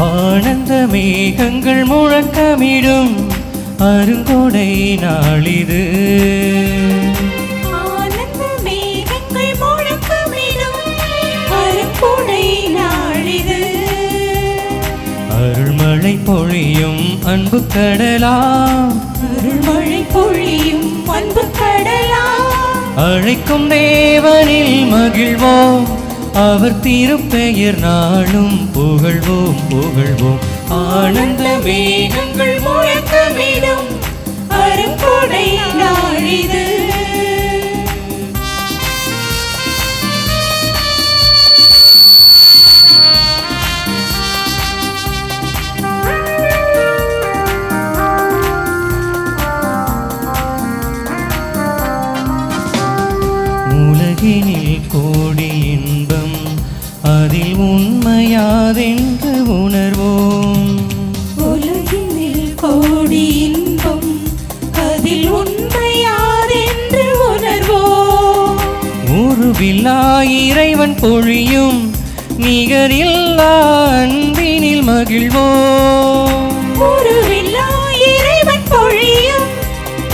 ஆனந்த மேகங்கள் முழக்கமிடும் அருங்கொடை நாளிது. ஆனந்த மேகங்கள் முழக்கமிடும் அருங்கொடை நாளிது. அருள்மழை பொழியும் அன்பு கடலாம், அருள்மழை பொழியும் அன்பு கடலாம். அழைக்கும் தேவனில் மகிழ்வோம், அவர் திருப்பெயர் நாளும் புகழ்வோம் புகழ்வோம். ஆனந்த மேகங்கள் முழக்கமிடும் அருங்கொடை நாளிது. உலகினில் கோடி இன்பம், அதில் உண்மையாதென்று உணர்வோம். உலகினில் கோடி இன்பம், அதில் உண்மையாதென்று உணர்வோம். உருவில்லா இறைவன் பொழியும் நிகரில்லா அன்பினில் மகிழ்வோம். உருவில்லா இறைவன் பொழியும்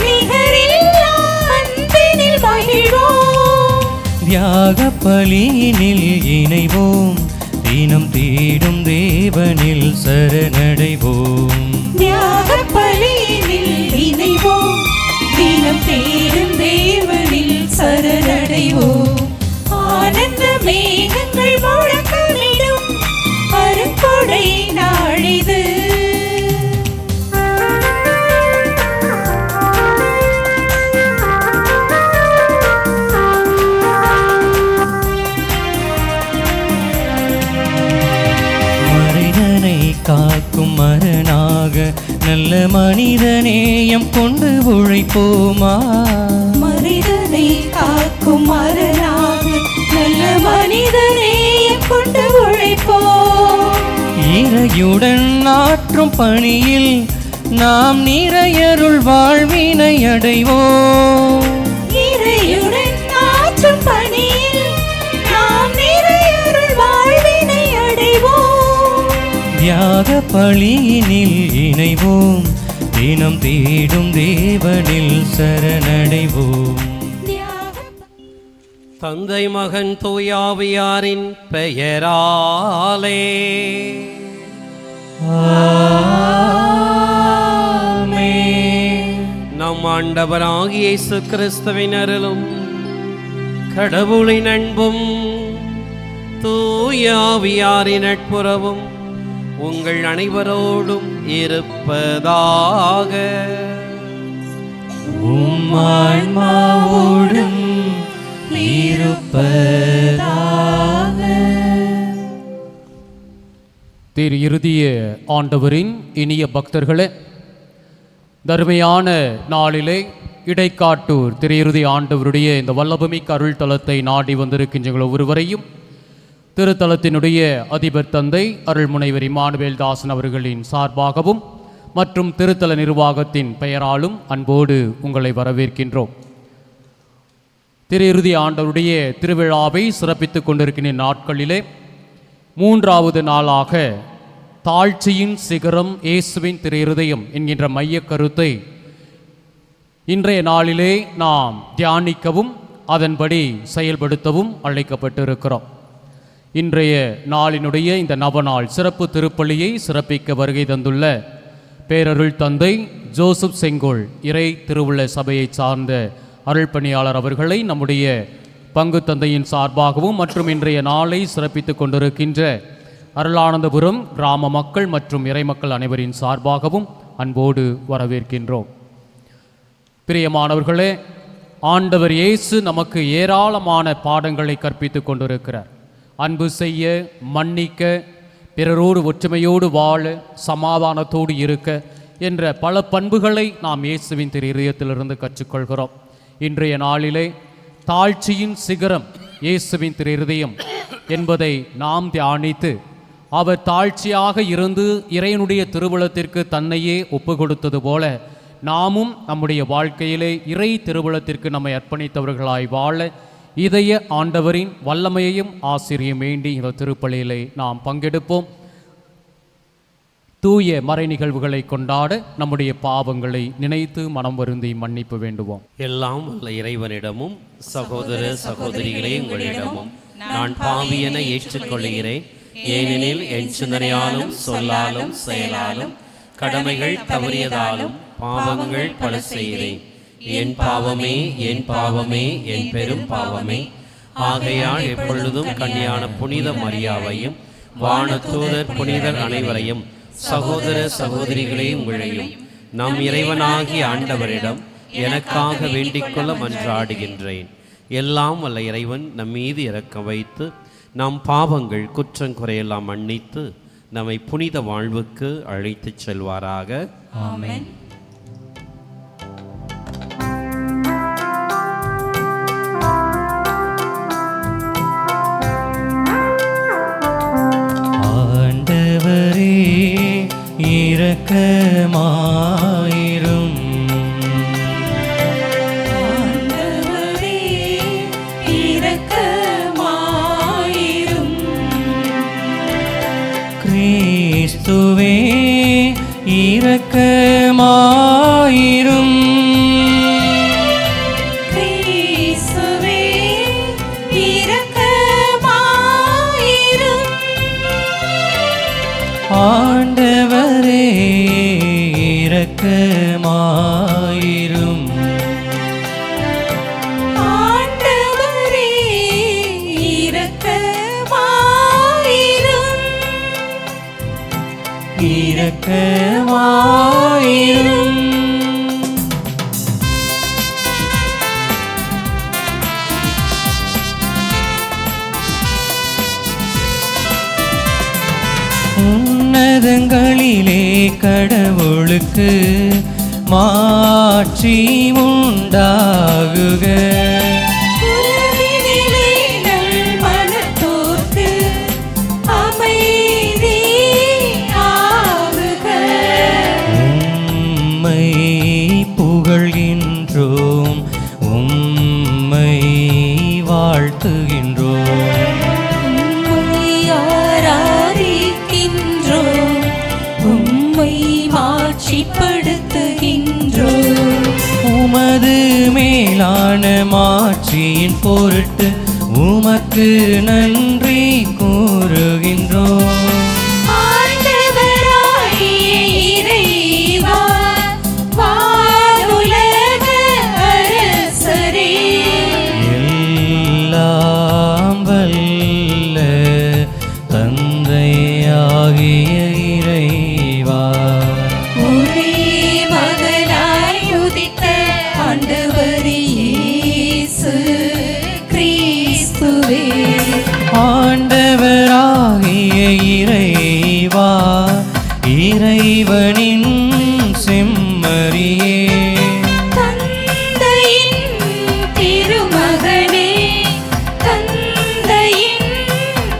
நிகரில்லா அன்பினில் மகிழ்வோம். தியாக பலியினில் இணைவோம், தினம் தேடும் தேவனில் சரணடைவோம். தியாக பலியினில் இணைவோம், தினம் தேடும் தேவனில் சரணடைவோம். ஆனந்த மேகங்கள் முழக்கமிடும் அருங்கொடை நாளிது. மனிதனை காக்கும் மரணாக நல்ல மனிதநேயம் கொண்டு உழைப்போமா. மனிதனை காக்கும் மரணாக நல்ல மனிதநேயம் கொண்டு உழைப்போம். இறையுடன் ஆற்றும் பணியில் நாம் நிறையருள் வாழ்வினை அடைவோம். இறையுடன் ஆற்றும் பணியில் நாம் நிறையருள் வாழ்வினை அடைவோம். தியாக பலியினில் இணைவோம், தினம் தேடும் தேவனில் சரணடைவோம். தந்தை மகன் தூயாவியாரின் பெயராலே ஆமென். நம் ஆண்டவராகிய இயேசு கிறிஸ்துவின் அருளும் கடவுளின் அன்பும் தூயாவியாரின் நட்புறவும் உங்கள் அனைவரோடும் இருப்பதாக. உம் ஆன்மாவோடும் இருப்பதாக. திரு இறுதிய ஆண்டவரின் இனிய பக்தர்களே, தர்மையான நாளிலே இடைக்காட்டூர் திரு இறுதி ஆண்டவருடைய இந்த வல்லபமிக்க அருள் தலத்தை நாடி வந்திருக்கின்ற ஒவ்வொருவரையும் திருத்தலத்தினுடைய அதிபர் தந்தை அருள்முனைவர் இமானுவேல் தாசன் அவர்களின் சார்பாகவும் மற்றும் திருத்தல நிர்வாகத்தின் பெயராலும் அன்போடு உங்களை வரவேற்கின்றோம். திரு இறுதி ஆண்டவருடைய திருவிழாவை சிறப்பித்துக் கொண்டிருக்கின்ற நாட்களிலே மூன்றாவது நாளாக தாழ்ச்சியின் சிகரம் இயேசுவின் திரு இருதயம் என்கின்ற மைய கருத்தை இன்றைய நாளிலே நாம் தியானிக்கவும் அதன்படி செயல்படுத்தவும் அழைக்கப்பட்டிருக்கிறோம். இன்றைய நாளினுடைய இந்த நவநாள் சிறப்பு திருப்பலியை சிறப்பிக்க வருகை தந்துள்ள பேரருள் தந்தை ஜோசப் செங்கோல் இறை திருவுள்ள சபையை சார்ந்த அருள் பணியாளர் அவர்களை நம்முடைய பங்கு தந்தையின் சார்பாகவும் மற்றும் இன்றைய நாளை சிறப்பித்துக் கொண்டிருக்கின்ற அருளானந்தபுரம் கிராம மக்கள் மற்றும் இறைமக்கள் அனைவரின் சார்பாகவும் அன்போடு வரவேற்கின்றோம். பிரியமானவர்களே, ஆண்டவர் இயேசு நமக்கு ஏராளமான பாடங்களை கற்பித்துக் கொண்டிருக்கிறார். அன்பு செய்ய, மன்னிக்க, பிறரோடு ஒற்றுமையோடு வாழ, சமாதானத்தோடு இருக்க என்ற பல பண்புகளை நாம் இயேசுவின் திரு இதயத்திலிருந்து கற்றுக்கொள்கிறோம். இன்றைய நாளிலே தாழ்ச்சியின் சிகரம் இயேசுவின் திரு இருதயம் என்பதை நாம் தியானித்து, அவர் தாழ்ச்சியாக இருந்து இறைவனுடைய திருவுளத்திற்கு தன்னையே ஒப்பு கொடுத்தது போல நாமும் நம்முடைய வாழ்க்கையிலே இறை திருவுளத்திற்கு நம்மை அர்ப்பணித்தவர்களாய் வாழ இதய ஆண்டவரின் வல்லமையையும் ஆசிரியம் வேண்டி இந்த திருப்பலியிலே நாம் பங்கெடுப்போம். தூய மறை நிகழ்வுகளை கொண்டாட நம்முடைய பாவங்களை நினைத்து மனம் வருந்தி மன்னிப்பு வேண்டுவோம். எல்லாம் வல்ல இறைவனிடமும் சகோதர சகோதரிகளே உங்களிடமும் நான் பாவி என ஏற்றுக்கொள்கிறேன். ஏனெனில் என் சிந்தனையாலும் சொல்லாலும் செயலாலும் கடமைகள் தவறியதாலும் பாவங்கள் பல செய்தேன். என் பாவமே என் பாவமே என் பெரும் பாவமே. ஆகையால் எப்பொழுதும் கன்னியான புனித மரியாவையும் வானதூதர் புனிதர் அனைவரையும் சகோதர சகோதரிகளே உங்களையும் நம் இறைவனாகிய ஆண்டவரிடம் எனக்காக வேண்டிக்கொள்ள மன்றாடுகின்றேன். எல்லாம் வல்ல இறைவன் நம் மீது இரக்கம் வைத்து நம் பாவங்கள் குற்றங்குறையெல்லாம் மன்னித்து நம்மை புனித வாழ்வுக்கு அழைத்துச் செல்வாராக. ஆமென். ஆண்டவரே இரக்கமாயிரும். ஆண்டவரே இரக்கமாயிரும். கிறிஸ்துவே இரக்கமாயிரும். கிறிஸ்துவே இரக்கமாயிரும். ஆண்டவரே இரக்கமாயிரும். ஆண்டவரே இரக்கமாயிரும். இரக்கமாயிரும். உன்னதங்களிலே கடவுளுக்கு மாட்சி உண்டாகுக. உலகினிலே நல் மனத்தோர்க்கு அமைதி ஆகுக. உம்மை புகழ்கின்றோம், உம்மை வாழ்த்துகின்றோம். உம்மை ஆராதிக்கின்றோம், உம்மை மாட்சிப்படுத்துகின்றோம். உமது மேலான மாட்சியின் பொருட்டு உமக்கு நன்றி கூறுகின்றோம். ஆண்டவராகிய இறைவா, வானுலக அரசரே, எல்லாம் வல்ல தந்தையாகிய இறைவா, ஒரே மகனாய் உதித்த ஆண்டவர் இயேசு கிறிஸ்துவே, ஆண்டவராகிய இறைவா, இறைவனின் செம்மறியே, தந்தையின் திருமகனே, தந்தையின்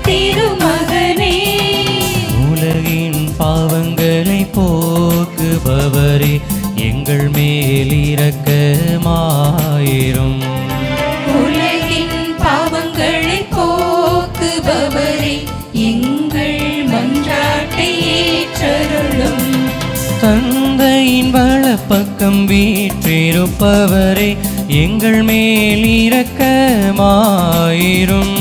திருமகனே, உலகின் பாவங்களை போக்குபவரே, எங்கள் மேல் இரக்கமாயிரும். உலகின் பாவங்களை போக்குபவரே, எங்கள் மன்றாட்டை ஏற்றருளும். தந்தையின் வலப்பக்கம் வீற்றிருப்பவரே, எங்கள் மேல் இரக்கமாயிரும்.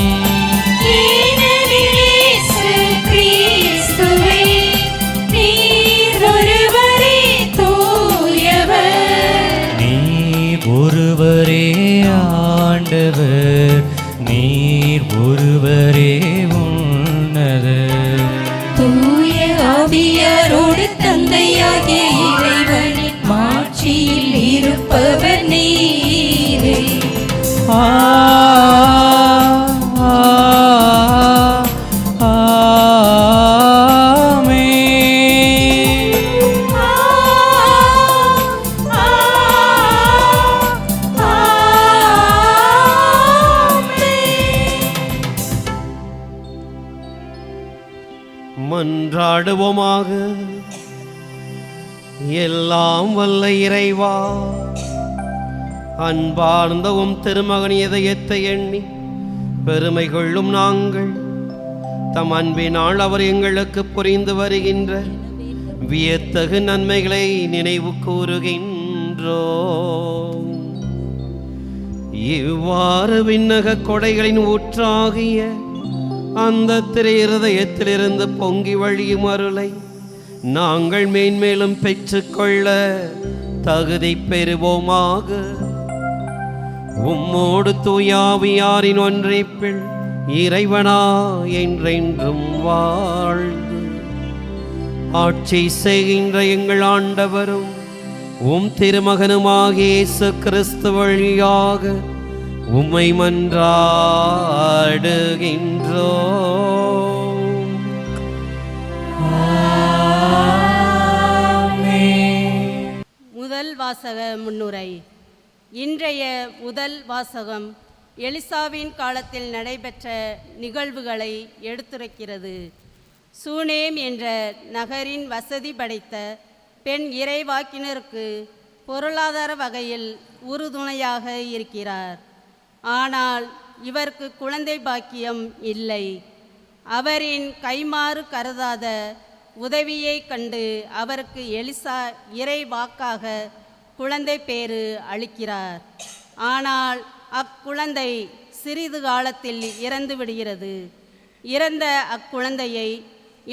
ஏனெனில் இயேசு கிறிஸ்துவே, நீர் ஒருவரே தூயவர், நீர் ஒருவரே ஆண்டவர், நீர் ஒருவரே உன்னதர். தூய ஆவியாரோடு தந்தையாகிய இறைவனின் மாட்சியில் இருப்பவர் நீரே. ஆ ஆ, ஆமென். மன்றாடுவோமாக. எல்லாம் வல்ல இறைவா, அன்பார்ந்த உம் திருமகன் இதயத்தை எண்ணி பெருமை கொள்ளும் நாங்கள் தம் அன்பினால் அவர் எங்களுக்கு புரிந்து வருகின்ற வியத்தகு நன்மைகளை நினைவு கூறுகின்றோம். இவ்வாறு விண்ணக கொடைகளின் ஊற்றாகிய அந்த திரு இருதயத்திலிருந்து பொங்கி வழியும் அருளை நாங்கள் மேன்மேலும் பெற்றுக்கொள்ள தகுதி பெறுவோமாக. உம்மோடு தூயாவியாரின் ஒன்றைப்பில் இறைவனா என்றென்றும் வாழ்ந்து ஆட்சி செய்கின்ற எங்கள் ஆண்டவரும் உம் திருமகனுமாகிய இயேசு கிறிஸ்து வழியாக உம்மை மன்றாடுகின்றோம். முதல் வாசக முன்னுரை. இன்றைய முதல் வாசகம் எலிசாவின் காலத்தில் நடைபெற்ற நிகழ்வுகளை எடுத்துரைக்கிறது. சூனேம் என்ற நகரின் வசதி படைத்த பெண் இறைவாக்கினருக்கு பொருளாதார வகையில் உறுதுணையாக இருக்கிறார். ஆனால் இவருக்கு குழந்தை பாக்கியம் இல்லை. அவரின் கைமாறு கருதாத உதவியை கண்டு அவருக்கு எலிசா இறை வாக்காக குழந்தை பேறு அளிக்கிறார். ஆனால் அக்குழந்தை சிறிது காலத்தில் இறந்து விடுகிறது. இறந்த அக்குழந்தையை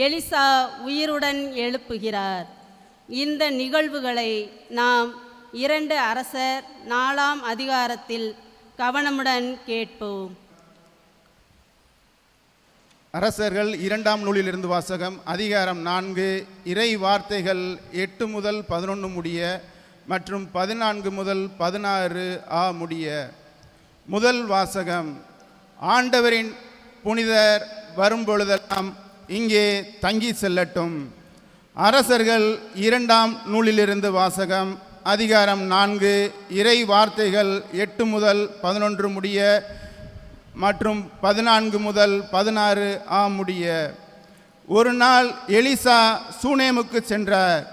எலிசா உயிருடன் எழுப்புகிறார். இந்த நிகழ்வுகளை நாம் 2 அரசர் 4ஆம் அதிகாரத்தில் கவனமுடன் கேட்போம். அரசர்கள் 2ஆம் நூலிலிருந்து வாசகம். அதிகாரம் 4, இறை வார்த்தைகள் 8 முதல் 11 முடிய மற்றும் 14 முதல் 16 முடிய. முதல் வாசகம். ஆண்டவரின் புனிதர் வரும்பொழுதெல்லாம் இங்கே தங்கி செல்லட்டும். அரசர்கள் 2ஆம் நூலிலிருந்து வாசகம். அதிகாரம் 4, இறை வார்த்தைகள் 8 முதல் 11 முடிய மற்றும் 14 முதல் 16 முடிய. ஒரு நாள் எலிசா சூனேமுக்கு சென்றார்.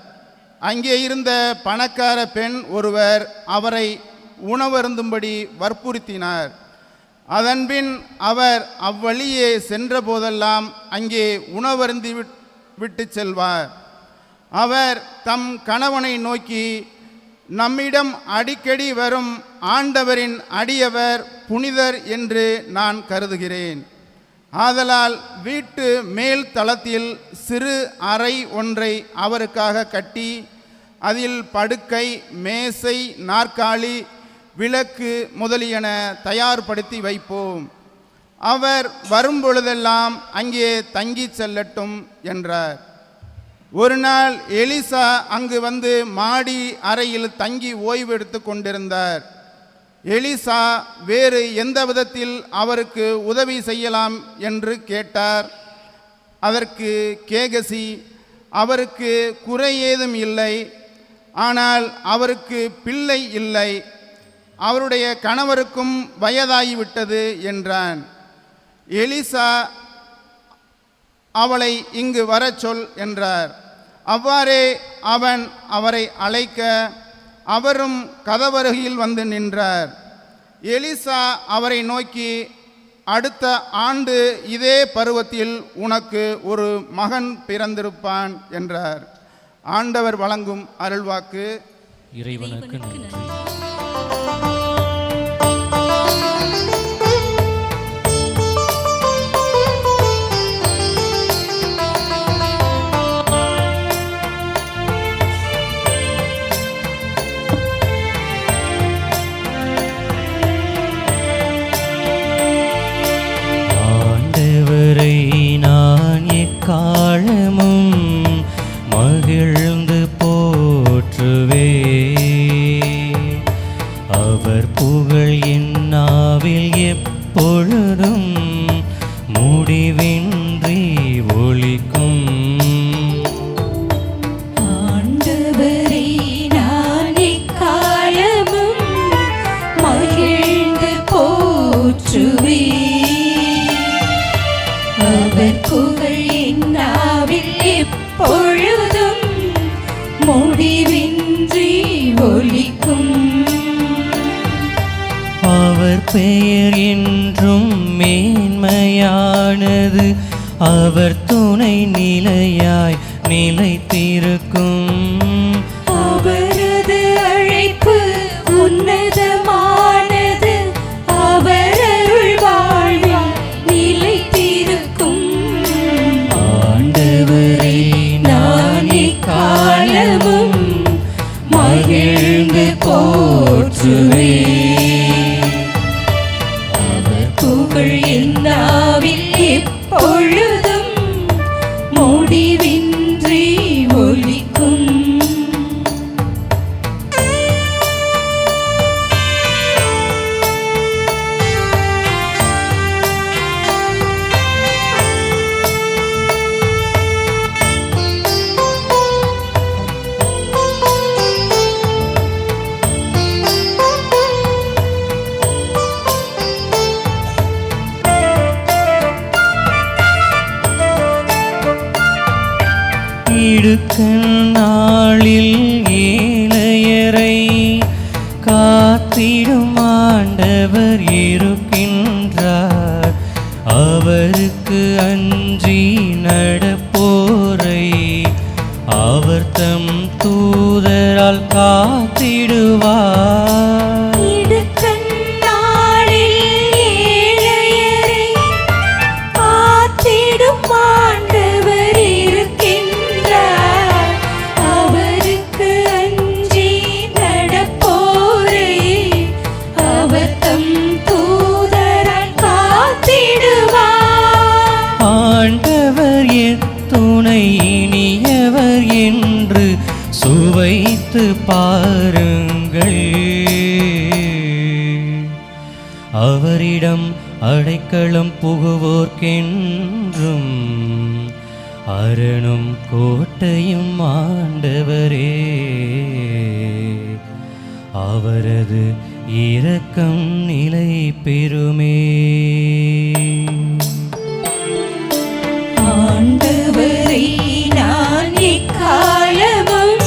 அங்கே இருந்த பணக்கார பெண் ஒருவர் அவரை உணவருந்தும்படி வற்புறுத்தினார். அதன்பின் அவர் அவ்வழியே சென்ற போதெல்லாம் அங்கே உணவருந்தி விட்டு செல்வார். அவர் தம் கணவனை நோக்கி, நம்மிடம் அடிக்கடி வரும் ஆண்டவரின் அடியவர் புனிதர் என்று நான் கருதுகிறேன். ஆதலால் வீட்டு மேல் தளத்தில் சிறு அறை ஒன்றை அவருக்காக கட்டி அதில் படுக்கை, மேசை, நாற்காலி, விளக்கு முதலியன தயார்படுத்தி வைப்போம். அவர் வரும்பொழுதெல்லாம் அங்கே தங்கி செல்லட்டும் என்றார். ஒரு நாள் எலிசா அங்கு வந்து மாடி அறையில் தங்கி ஓய்வு எடுத்து கொண்டிருந்தார். எலிசா வேறு எந்த விதத்தில் அவருக்கு உதவி செய்யலாம் என்று கேட்டார். அதற்கு கேகசி, அவருக்கு குறை ஏதும் இல்லை, ஆனால் அவருக்கு பிள்ளை இல்லை, அவருடைய கணவருக்கும் வயதாகிவிட்டது என்றான். எலிசா அவளை இங்கு வரச் சொல் என்றார். அவ்வாறே அவன் அவரை அழைக்க அவரும் கதவருகில் வந்து நின்றார். எலிசா அவரை நோக்கி, அடுத்த ஆண்டு இதே பருவத்தில் உனக்கு ஒரு மகன் பிறந்திருப்பான் என்றார். ஆண்டவர் வழங்கும் அருள்வாக்கு. இறைவனுக்கு நன்றி. ஆண்டவரை நான் எக்காலமும் மகிழ்ந்து போற்றுவே. அவர் புகழ் என் நாவில் எப்பொழுதும் முடிவின்றி ஒலிக்கும். ஆண்டவரை நான் எக்காலமும் மகிழ்ந்து போற்றுவே. அவர் புகழ் என் நாவில் எப்பொழுதும் முடிவின்றி ஒலிக்கும். அவர் பெயர் என்றும் மேன்மையானது, அவர் துணை நிலையாய் நிலைத்திருக்கும். அவரது அழைப்பு உன்னதமானது, அவர் அருள் வாழ்வில் நிலைத்திருக்கும். ஆண்டவரே நான் எக்காலமும் மகிழ்ந்து போற்றுவேன். அவர் புகழ் என் நாவில் எப்பொழுதும் முடிவின்றி ஒலிக்கும். இடுக்கண் நாளில் ஏழையரை காத்திடும் ஆண்டவர் இருக்கின்றார். அவருக்கு அஞ்சி நடப்போரை அவர் தம் தூதரால் காத்திடுவார். இடுக்கண் நாளில் ஏழையரை காத்திடும் ஆண்டவர் இருக்கின்றார். அவருக்கு அஞ்சி நடப்போரை அவர் தம் தூதரால் காத்திடுவார். ஆண்டவர் எத்துணை இனியவர் என்று சுவைத்து பாருங்கள். அவரிடம் அடைக்கலம் புகுவோர்க்கென்றும் அரணும் கோட்டையும் ஆண்டவரே. அவரது இரக்கம் நிலை பெறுமே. ஆண்டவரை நான் எக்காலமும்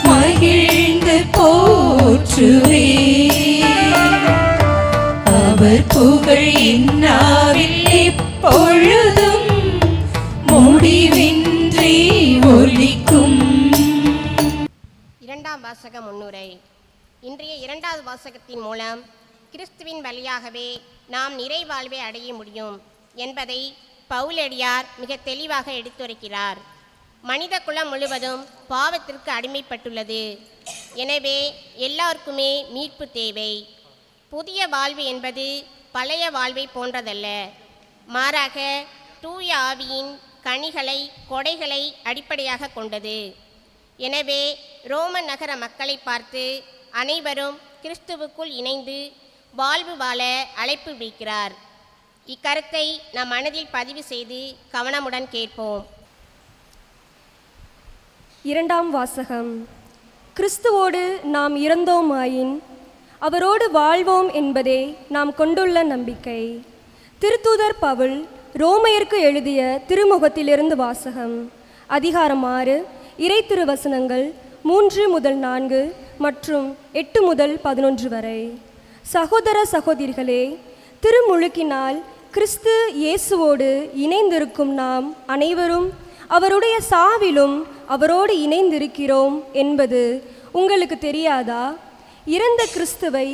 மகிழ்ந்து போற்றுவேன். அவர் புகழ் என் நாவில் எப்பொழுதும் முடிவின்றி ஒலிக்கும். இரண்டாம் வாசக முன்னுரை. இன்றைய இரண்டாவது வாசகத்தின் மூலம் கிறிஸ்துவின் வழியாகவே நாம் நிறைவாழ்வை அடைய முடியும் என்பதை பவுலடியார் மிக தெளிவாக எடுத்துரைக்கிறார். மனித குலம் முழுவதும் பாவத்திற்கு அடிமைப்பட்டுள்ளது. எனவே எல்லாருக்குமே மீட்பு தேவை. புதிய வாழ்வு என்பது பழைய வாழ்வை போன்றதல்ல. மாறாக தூய ஆவியின் கனிகளை, கொடைகளை அடிப்படையாக கொண்டது. எனவே ரோமன் நகர மக்களை பார்த்து அனைவரும் கிறிஸ்துவுக்குள் இணைந்து வாழ்வு வாழ அழைப்பு விடுக்கிறார். இக்கருத்தை நம் மனதில் பதிவு செய்து கவனமுடன் கேட்போம். இரண்டாம் வாசகம். கிறிஸ்துவோடு நாம் இறந்தோமாயின் அவரோடு வாழ்வோம் என்பதே நாம் கொண்டுள்ள நம்பிக்கை. திருத்தூதர் பவுல் ரோமையருக்கு எழுதிய திருமுகத்திலிருந்து வாசகம். அதிகாரம் 6, இறை திருவசனங்கள் 3 முதல் 4 மற்றும் 8 முதல் 11 வரை. சகோதர சகோதரிகளே, திருமுழுக்கினால் கிறிஸ்து இயேசுவோடு இணைந்திருக்கும் நாம் அனைவரும் அவருடைய சாவிலும் அவரோடு இணைந்திருக்கிறோம் என்பது உங்களுக்கு தெரியாதா? இறந்த கிறிஸ்துவை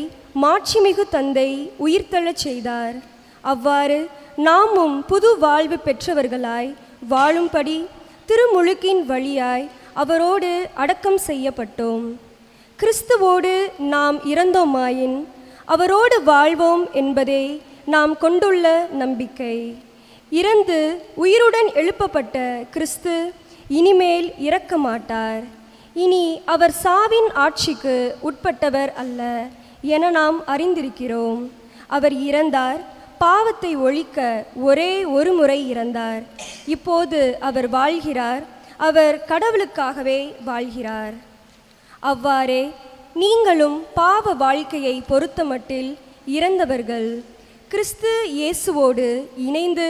மாட்சிமிகு தந்தை உயிர்த்தெழச் செய்தார். அவ்வாறு நாமும் புது வாழ்வு பெற்றவர்களாய் வாழும்படி திருமுழுக்கின் வழியாய் அவரோடு அடக்கம் செய்யப்பட்டோம். கிறிஸ்துவோடு நாம் இறந்தோமாயின் அவரோடு வாழ்வோம் என்பதே நாம் கொண்டுள்ள நம்பிக்கை. இறந்து உயிருடன் எழுப்பப்பட்ட கிறிஸ்து இனிமேல் இறக்க மாட்டார். இனி அவர் சாவின் ஆட்சிக்கு உட்பட்டவர் அல்ல என நாம் அறிந்திருக்கிறோம். அவர் இறந்தார், பாவத்தை ஒழிக்க ஒரே ஒரு முறை இறந்தார். இப்போது அவர் வாழ்கிறார், அவர் கடவுளுக்காகவே வாழ்கிறார். அவ்வாறே நீங்களும் பாவ வாழ்க்கையை பொறுத்தமட்டில் இறந்தவர்கள் கிறிஸ்து இயேசுவோடு இணைந்து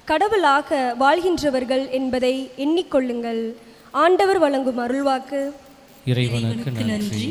கடவுளாக வாழ்கின்றவர்கள் என்பதை எண்ணிக்கொள்ளுங்கள். ஆண்டவர் வழங்கும் அருள்வாக்கு. இறைவனுக்கு நன்றி.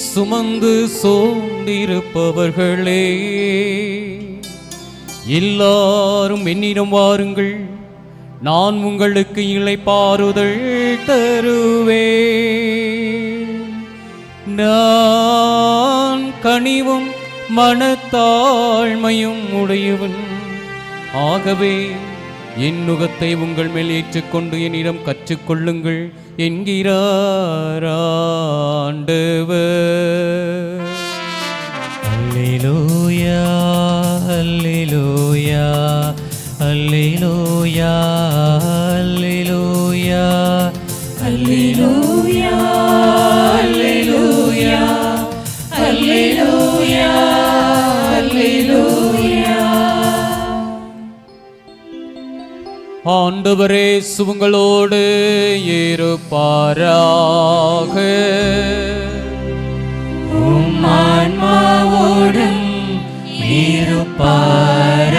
சுமந்து சோர்ந்திருப்பவர்களே, எல்லாரும் என்னிடம் வாருங்கள், நான் உங்களுக்கு இளைப்பாறுதல் தருவேன். நான் கனிவும் மனத்தாழ்மையும் உடையவன், ஆகவே என் நுகத்தை உங்கள் மேல் ஏற்றுக்கொண்டு என்னிடம் கற்றுக்கொள்ளுங்கள் என்கிறார் ஆண்டவர். அல்லேலூயா அல்லேலூயா அல்லேலூயா அல்லேலூயா அல்லேலூயா அல்லேலூயா அல்லேலூயா அல்லேலூயா. ஆண்டவரே சுவங்களோடு இருப்பாராக. உம் ஆன்மாவோடும் இருப்பாராக.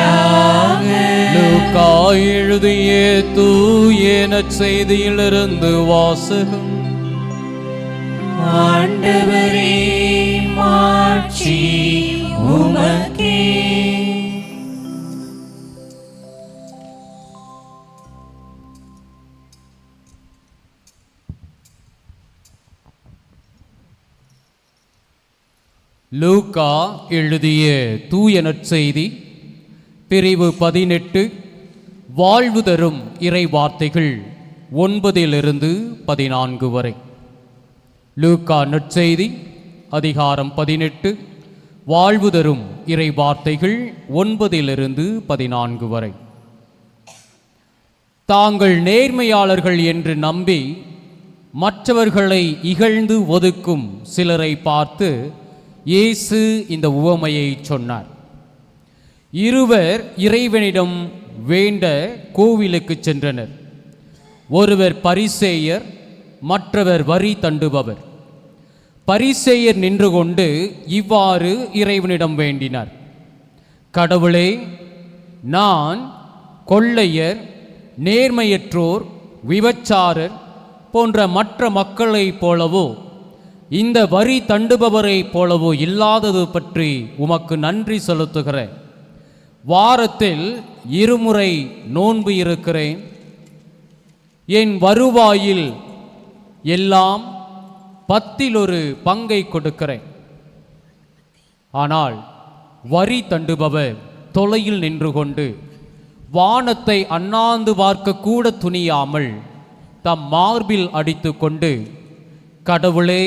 லூக்கா எழுதிய தூய நற்செய்தியிலிருந்து வாசகம். ஆண்டவரே மாட்சி உமக்கே. லூக்கா எழுதிய தூய நற்செய்தி பிரிவு 18, வாழ்வு தரும் இறை வார்த்தைகள் 9-14 வரை. லூக்கா நற்செய்தி அதிகாரம் 18, வாழ்வு தரும் இறை வார்த்தைகள் 9-14 வரை. தாங்கள் நேர்மையாளர்கள் என்று நம்பி மற்றவர்களை இகழ்ந்து ஒதுக்கும் சிலரை பார்த்து இயேசு இந்த உவமையை சொன்னார். இருவர் இறைவனிடம் வேண்ட கோவிலுக்கு சென்றனர். ஒருவர் பரிசேயர், மற்றவர் வரி தண்டுபவர். பரிசேயர் நின்று கொண்டு இவ்வாறு இறைவனிடம் வேண்டினார்: கடவுளே, நான் கொள்ளையர், நேர்மையற்றோர், விபச்சாரர் போன்ற மற்ற மக்களைப் போலவோ இந்த வரி தண்டுபவரைப் போலவோ இல்லாதது பற்றி உமக்கு நன்றி செலுத்துகிறேன். வாரத்தில் 2 முறை நோன்பு இருக்கிறேன். என் வருவாயில் எல்லாம் 10 பங்கை கொடுக்கிறேன். ஆனால் வரி தண்டுபவர் தொலையில் நின்று கொண்டு வானத்தை அண்ணாந்து பார்க்க கூட துணியாமல் தம் மார்பில் அடித்து கொண்டு, கடவுளே,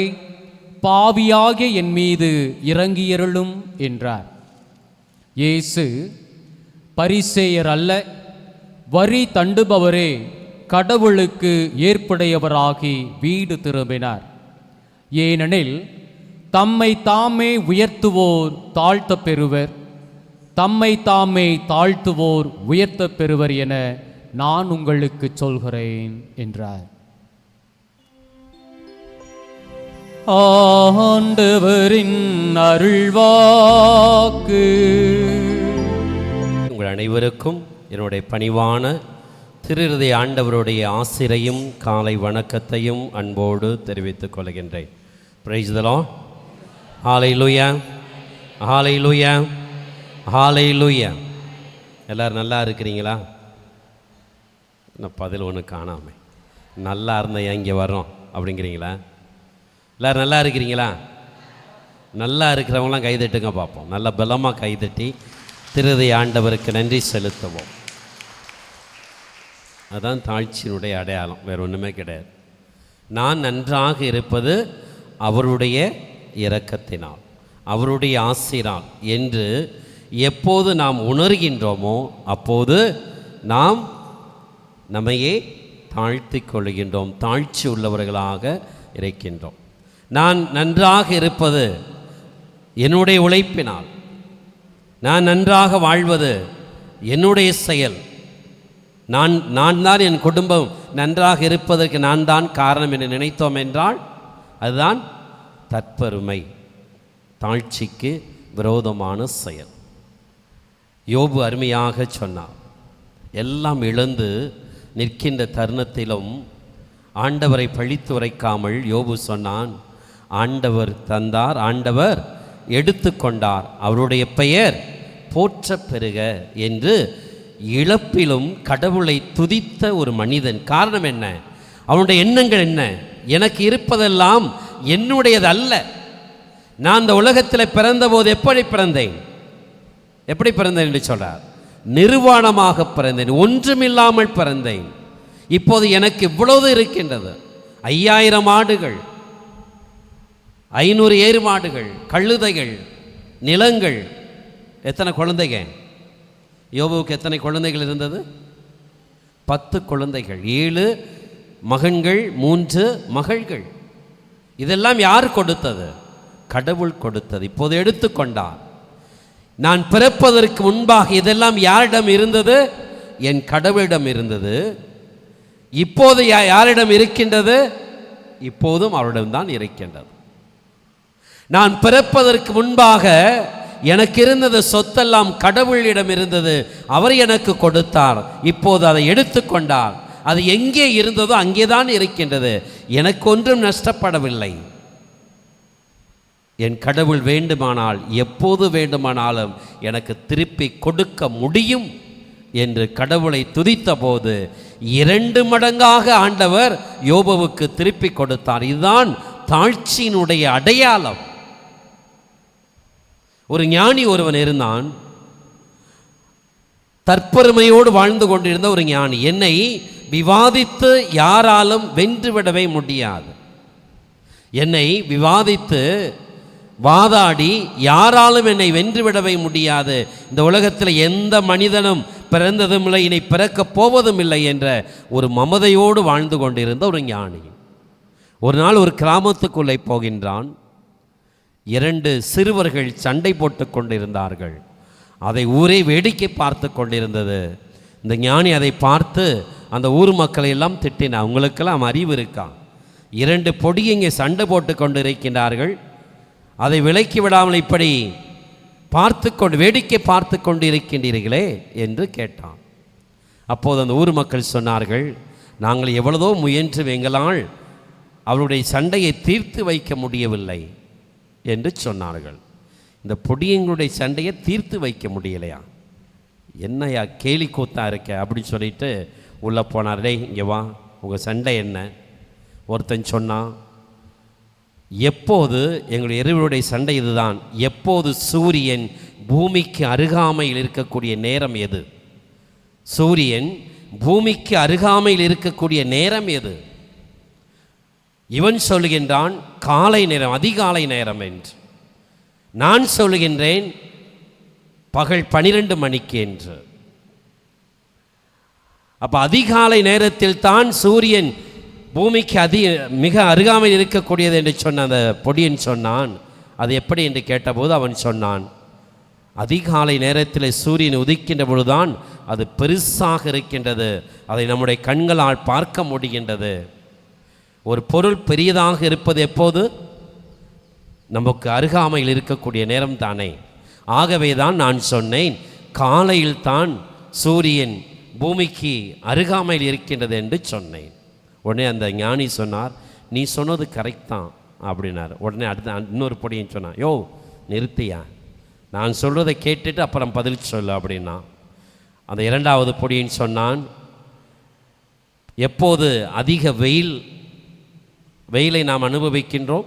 பாவியாகிய என் மீது இறங்கியருளும் என்றார். இயேசு, பரிசேயர் அல்ல, வரி தண்டுபவரே கடவுளுக்கு ஏற்புடையவராகி வீடு திரும்பினார். ஏனெனில் தம்மை தாமே உயர்த்துவோர் தாழ்த்தப் பெறுவர், தம்மை தாமே தாழ்த்துவோர் உயர்த்தப் பெறுவர் என நான் உங்களுக்கு சொல்கிறேன் என்றார். ஆண்டவரின் அருள்வாக்கு. உங்கள் அனைவருக்கும் என்னுடைய பணிவான திருஹிருதய ஆண்டவருடைய ஆசிரையும் காலை வணக்கத்தையும் அன்போடு தெரிவித்துக் கொள்கின்றேன். Praise the lord. Hallelujah hallelujah hallelujah. எல்லாரும் நல்லா இருக்கிறீங்களா? நான் பதில் ஒன்று காணாமல் நல்லா இருந்தால் இங்கே வரோம் அப்படிங்கிறீங்களா? எல்லோரும் நல்லா இருக்கிறீங்களா? நல்லா இருக்கிறவங்களாம் கைதட்டுங்க பார்ப்போம். நல்லா பலமாக கைதட்டி திருஹிருதய ஆண்டவருக்கு நன்றி செலுத்துவோம். அதுதான் தாழ்ச்சியினுடைய அடையாளம், வேறு ஒன்றுமே கிடையாது. நான் நன்றாக இருப்பது அவருடைய இரக்கத்தினால், அவருடைய ஆசிரால் என்று எப்போது நாம் உணர்கின்றோமோ அப்போது நாம் நம்மையே தாழ்த்தி கொள்கின்றோம், தாழ்ச்சி உள்ளவர்களாக இருக்கின்றோம். நான் நன்றாக இருப்பது என்னுடைய உழைப்பினால், நான் நன்றாக வாழ்வது என்னுடைய செயல், நான் தான் என் குடும்பம் நன்றாக இருப்பதற்கு நான் தான் காரணம் என்று நினைத்தோம் என்றால் அதுதான் தற்பெருமை, தாழ்ச்சிக்கு விரோதமான செயல். யோபு அருமையாக சொன்னார். எல்லாம் இழந்து நிற்கின்ற தருணத்திலும் ஆண்டவரை பழித்து உரைக்காமல் யோபு சொன்னான், ஆண்டவர் தந்தார், ஆண்டவர் எடுத்துக்கொண்டார், அவருடைய பெயர் போற்ற பெறுக என்று இழப்பிலும் கடவுளை துதித்த ஒரு மனிதன். காரணம் என்ன? அவனுடைய எண்ணங்கள் என்ன? எனக்கு இருப்பதெல்லாம் என்னுடையது அல்ல. நான் இந்த உலகத்தில் பிறந்தபோது எப்படி பிறந்தேன் என்று சொல்றார். நிர்வாணமாக பிறந்தேன், ஒன்றுமில்லாமல் பிறந்தேன். இப்போது எனக்கு இவ்வளவு இருக்கின்றது. 5000 ஆடுகள், 500 ஏறு மாடுகள், கழுதைகள், நிலங்கள். எத்தனை குழந்தைங்க? யோபுவுக்கு எத்தனை குழந்தைகள் இருந்தது? 10 குழந்தைகள், 7 மகன்கள், 3 மகள்கள். இதெல்லாம் யார் கொடுத்தது? கடவுள் கொடுத்தது. இப்போது எடுத்துக்கொண்டார். நான் பிறப்பதற்கு முன்பாக இதெல்லாம் யாரிடம் இருந்தது? என் கடவுளிடம் இருந்தது. இப்போது யாரிடம் இருக்கின்றது? இப்போதும் அவரிடம்தான் இருக்கின்றது. நான் பிறப்பதற்கு முன்பாக எனக்கு இருந்தது சொத்தெல்லாம் கடவுளிடம் இருந்தது, அவர் எனக்கு கொடுத்தார். இப்போது அதை எடுத்துக்கொண்டார். அது எங்கே இருந்ததோ அங்கேதான் இருக்கின்றது. எனக்கு ஒன்றும் நஷ்டப்படவில்லை. என் கடவுள் வேண்டுமானால் எப்போது வேண்டுமானாலும் எனக்கு திருப்பி கொடுக்க முடியும் என்று கடவுளை துதித்த போது 2 மடங்காக ஆண்டவர் யோபுவுக்கு திருப்பி கொடுத்தார். இதுதான் தாழ்ச்சியினுடைய அடையாளம். ஒரு ஞானி ஒருவன் இருந்தான், தற்பெருமையோடு வாழ்ந்து கொண்டிருந்த ஒரு ஞானி. என்னை விவாதித்து யாராலும் வென்றுவிடவே முடியாது. என்னை விவாதித்து வாதாடி யாராலும் என்னை வென்றுவிடவே முடியாது. இந்த உலகத்தில் எந்த மனிதனும் பிறந்ததும் இல்லை, இனி பிறக்கப் போவதும் இல்லை என்ற ஒரு மமதையோடு வாழ்ந்து கொண்டிருந்த ஒரு ஞானி ஒரு நாள் ஒரு கிராமத்துக்குள்ளே போகின்றான். 2 சிறுவர்கள் சண்டை போட்டு கொண்டிருந்தார்கள். அதை ஊரே வேடிக்கை பார்த்து கொண்டிருந்தது. இந்த ஞானி அதை பார்த்து அந்த ஊர் மக்களை எல்லாம் திட்டினார். உங்களுக்கெல்லாம் அறிவு இருக்கா? 2 பொடியங்க சண்டை போட்டு கொண்டு இருக்கின்றார்கள், அதை விலக்கி விடாமல் இப்படி வேடிக்கை பார்த்து கொண்டு இருக்கின்றீர்களே என்று கேட்டான். அப்போது அந்த ஊர் மக்கள் சொன்னார்கள், நாங்கள் எவ்வளவோ முயன்று எங்களால் அவருடைய சண்டையை தீர்த்து வைக்க முடியவில்லை என்று சொன்னார்கள். இந்த பொடியங்களுடைய சண்டையை தீர்த்து வைக்க முடியலையா? என்னையா கேலி கூத்தா இருக்க அப்படின்னு சொல்லிட்டு உள்ளே போனார். டேய் இங்கே வா, உங்கள் சண்டை என்ன? ஒருத்தன் சொன்னான், எப்போது எங்களுடைய இருவருடைய சண்டை இதுதான், எப்போது சூரியன் பூமிக்கு அருகாமையில் இருக்கக்கூடிய நேரம் எது? சூரியன் பூமிக்கு அருகாமையில் இருக்கக்கூடிய நேரம் எது? இவன் சொல்லுகின்றான் காலை நேரம், அதிகாலை நேரம் என்று. நான் சொல்லுகின்றேன் பகல் 12 மணிக்கு என்று. அப்போ அதிகாலை நேரத்தில் தான் சூரியன் பூமிக்கு மிக அருகாமையில் இருக்கக்கூடியது என்று சொன்ன அந்த பொடியன் சொன்னான். அது எப்படி என்று கேட்டபோது அவன் சொன்னான், அதிகாலை நேரத்தில் சூரியன் உதிக்கின்ற பொழுதுதான் அது பெருசாக இருக்கின்றது, அதை நம்முடைய கண்களால் பார்க்க முடிகின்றது. ஒரு பொருள் பெரியதாக இருப்பது எப்போது? நமக்கு அருகாமையில் இருக்கக்கூடிய நேரம் தானே. ஆகவே தான் நான் சொன்னேன் காலையில் தான் சூரியன் பூமிக்கு அருகாமையில் இருக்கின்றது என்று சொன்னேன். உடனே அந்த ஞானி சொன்னார், நீ சொன்னது கரெக்ட் தான் அப்படின்னார். உடனே அடுத்த இன்னொரு பொடியும் சொன்னான், யோ நிறுத்தியா, நான் சொல்கிறதை கேட்டுட்டு அப்புறம் பதில் சொல்லு அப்படின்னா. அந்த 2வது பொடியும் சொன்னான், எப்போது அதிக வெயிலை நாம் அனுபவிக்கின்றோம்?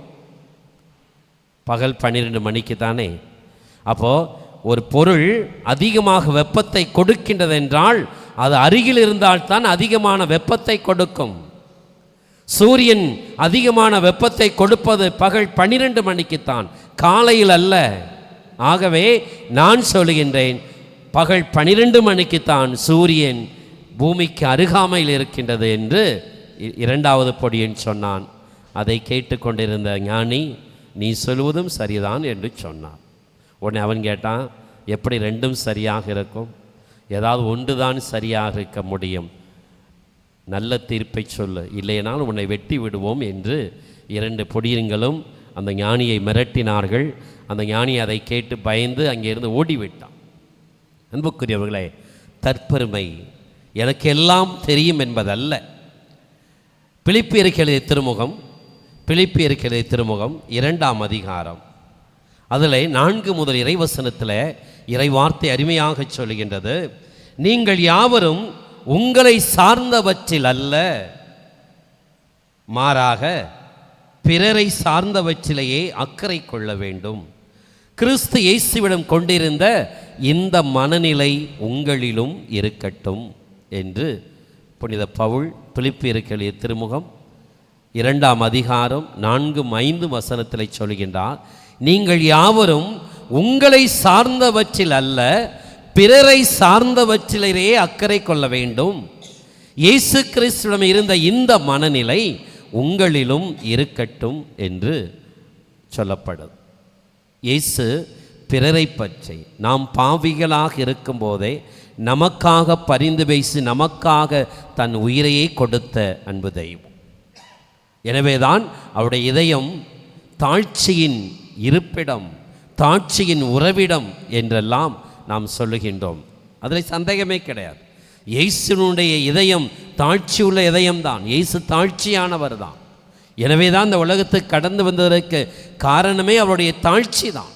பகல் 12 மணிக்கு தானே. அப்போது ஒரு பொருள் அதிகமாக வெப்பத்தை கொடுக்கின்றது என்றால் அது அருகில் இருந்தால்தான் அதிகமான வெப்பத்தை கொடுக்கும். சூரியன் அதிகமான வெப்பத்தை கொடுப்பது பகல் 12 மணிக்குத்தான், காலையில் அல்ல. ஆகவே நான் சொல்லுகின்றேன் பகல் 12 மணிக்குத்தான் சூரியன் பூமிக்கு அருகாமையில் இருக்கின்றது என்று 2வது பொடியன் சொன்னான். அதை கேட்டுக்கொண்டிருந்த ஞானி, நீ சொல்வதும் சரிதான் என்று சொன்னான். உடனே அவன் கேட்டான், எப்படி 2ம் சரியாக இருக்கும்? ஏதாவது ஒன்று தான் சரியாக இருக்க முடியும், நல்ல தீர்ப்பை சொல்லு, இல்லையினால் உன்னை வெட்டி விடுவோம் என்று 2 பொடியங்களும் அந்த ஞானியை மிரட்டினார்கள். அந்த ஞானி அதை கேட்டு பயந்து அங்கேருந்து ஓடிவிட்டான். அன்புக்குரியவர்களே, தற்பெருமை எனக்கு எல்லாம் தெரியும் என்பதல்ல. பிலிப்பியருக்கு எழுதிய திருமுகம் பிலிப்பியர் திருமுகம் 2ஆம் அதிகாரம் அதில் 4 முதல் இறைவசனத்தில் இறைவார்த்தை அருமையாக சொல்கின்றது. நீங்கள் யாவரும் உங்களை சார்ந்தவற்றில் அல்ல, மாறாக பிறரை சார்ந்தவற்றிலேயே அக்கறை கொள்ள வேண்டும். கிறிஸ்து இயேசுவிடம் கொண்டிருந்த இந்த மனநிலை உங்களிலும் இருக்கட்டும் என்று புனித பவுல் பிலிப்பியர் திருமுகம் 2ஆம் அதிகாரம் 4-5 வசனத்தில் சொல்கின்றார். நீங்கள் யாவரும் உங்களை சார்ந்தவற்றில் அல்ல, பிறரை சார்ந்தவற்றிலேயே அக்கறை கொள்ள வேண்டும். இயேசு கிறிஸ்துவிடம் இருந்த இந்த மனநிலை உங்களிலும் இருக்கட்டும் என்று சொல்லப்படுது. இயேசு பிறரை பற்றி நாம் பாவிகளாக இருக்கும்போதே நமக்காக பரிந்து பேசி நமக்காக தன் உயிரையே கொடுத்த அன்பு தெய்வம். எனவேதான் அவருடைய இதயம் தாழ்ச்சியின் இருப்பிடம், தாழ்ச்சியின் உறவிடம் என்றெல்லாம் நாம் சொல்லுகின்றோம். அதில் சந்தேகமே கிடையாது. இயேசுனுடைய இதயம் தாழ்ச்சி உள்ள இதயம்தான். இயேசு தாழ்ச்சியானவர் தான். எனவே தான் இந்த உலகத்துக்கு கடந்து வந்ததற்கு காரணமே அவருடைய தாழ்ச்சி தான்.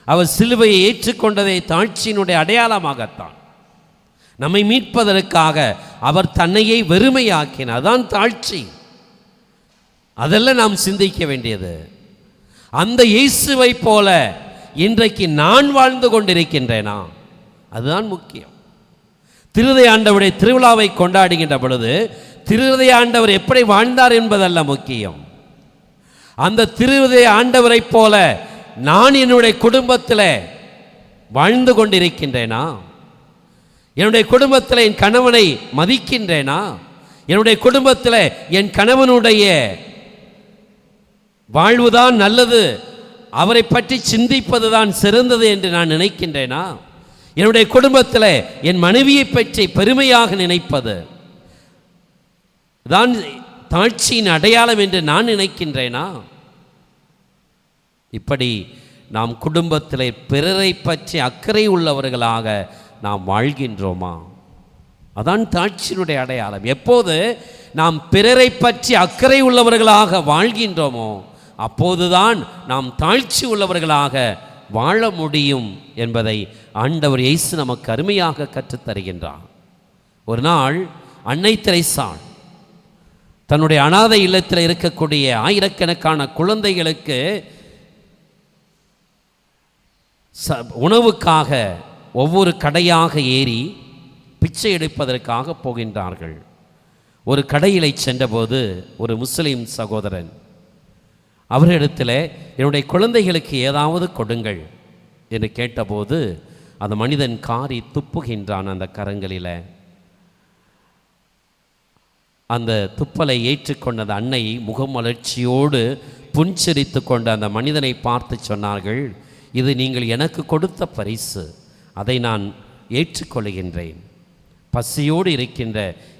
அவர் சிலுவையை ஏற்றுக்கொண்டதை தாழ்ச்சியினுடைய அடையாளமாகத்தான். நம்மை மீட்பதற்காக அவர் தன்னையே வெறுமையாக்கினார். அதான் தாழ்ச்சி. அதெல்லாம் நாம் சிந்திக்க வேண்டியது. அந்த இயேசுவை போல இன்றைக்கு நான் வாழ்ந்து கொண்டிருக்கின்றேனா? அதுதான் முக்கியம். திருதை ஆண்டவருடைய திருவிழாவை கொண்டாடுகின்ற பொழுது திருதை ஆண்டவர் எப்படி வாழ்ந்தார் என்பதல்ல முக்கியம். அந்த திருதை ஆண்டவரை போல நான் என்னுடைய குடும்பத்தில் வாழ்ந்து கொண்டிருக்கின்றேனா? என்னுடைய குடும்பத்தில் என் கணவனை மதிக்கின்றேனா? என்னுடைய குடும்பத்தில் என் கணவனுடைய வாழ்வுதான் நல்லது, அவரை பற்றி சிந்திப்பதுதான் சிறந்தது என்று நான் நினைக்கின்றேனா? என்னுடைய குடும்பத்தில் என் மனைவியை பற்றி பெருமையாக நினைப்பது தான் தாழ்ச்சியின் அடையாளம் என்று நான் நினைக்கின்றேனா? இப்படி நாம் குடும்பத்தில் பிறரை பற்றி அக்கறை உள்ளவர்களாக நாம் வாழ்கின்றோமா? அதான் தாழ்ச்சியினுடைய அடையாளம். எப்போது நாம் பிறரை பற்றி அக்கறை உள்ளவர்களாக வாழ்கின்றோமோ அப்போதுதான் நாம் தாழ்ச்சி உள்ளவர்களாக வாழ முடியும் என்பதை ஆண்டவர் இயேசு நமக்கு அருமையாக கற்றுத்தருகின்றார். ஒரு நாள் அன்னை தெரேசாள் தன்னுடைய அனாதை இல்லத்தில் இருக்கக்கூடிய ஆயிரக்கணக்கான குழந்தைகளுக்கு உணவுக்காக ஒவ்வொரு கடையாக ஏறி பிச்சை எடுப்பதற்காக போகின்றார்கள். ஒரு கடையிலை சென்றபோது ஒரு முஸ்லிம் சகோதரன் அவரிடத்தில் என்னுடைய குழந்தைகளுக்கு ஏதாவது கொடுங்கள் என்று கேட்டபோது அந்த மனிதன் காரி துப்புகின்றான் அந்த கரங்களில். அந்த துப்பலை ஏற்றுக்கொண்ட அந்த அன்னை முகமலர்ச்சியோடு புன்சிரித்து கொண்ட அந்த மனிதனை பார்த்து சொன்னார்கள், இது நீங்கள் எனக்கு கொடுத்த பரிசு, அதை நான் ஏற்றுக்கொள்கின்றேன். பசியோடு இருக்கின்ற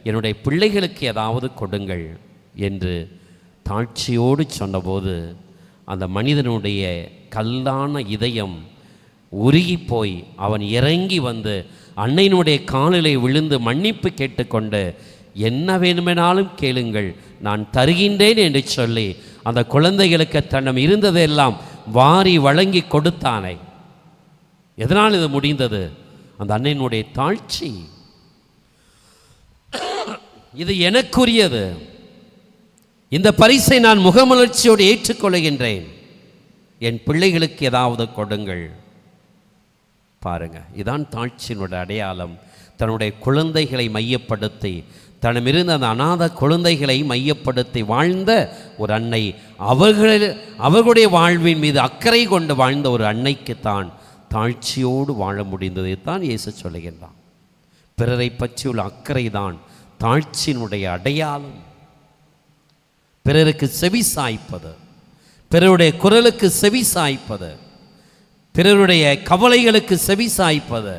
என்னுடைய பிள்ளைகளுக்கு ஏதாவது கொடுங்கள் என்று தாழ்ச்சியோடு சொன்னபோது அந்த மனிதனுடைய கல்லான இதயம் உருகி போய் அவன் இறங்கி வந்து அன்னையினுடைய காலிலே விழுந்து மன்னிப்பு கேட்டுக்கொண்டு என்ன வேணுமெனாலும் கேளுங்கள் நான் தருகின்றேன் என்று சொல்லி அந்த குழந்தைகளுக்கு தன்னம் இருந்ததெல்லாம் வாரி வழங்கி கொடுத்தானே. எதனால் இது முடிந்தது? அந்த அன்னையினுடைய தாழ்ச்சி. இது எனக்குரியது, இந்த பரிசை நான் முகமலர்ச்சியோடு ஏற்றுக்கொள்கின்றேன், என் பிள்ளைகளுக்கு ஏதாவது கொடுங்கள். பாருங்க, இதான் தாழ்ச்சியினுடைய அடையாளம். தன்னுடைய குழந்தைகளை மையப்படுத்தி தனமிருந்த அந்த அநாத குழந்தைகளை மையப்படுத்தி வாழ்ந்த ஒரு அன்னை, அவர்களுடைய வாழ்வின் மீது அக்கறை கொண்டு வாழ்ந்த ஒரு அன்னைக்குத்தான் தாழ்ச்சியோடு வாழ முடிந்ததை தான் இயேசு சொல்லுகின்றான். பிறரை பற்றியுள்ள அக்கறை தான் தாழ்ச்சியினுடைய அடையாளம். பிறருக்கு செவி சாய்ப்பது, பிறருடைய குரலுக்கு செவி சாய்ப்பது, பிறருடைய கவலைகளுக்கு செவி சாய்ப்பது.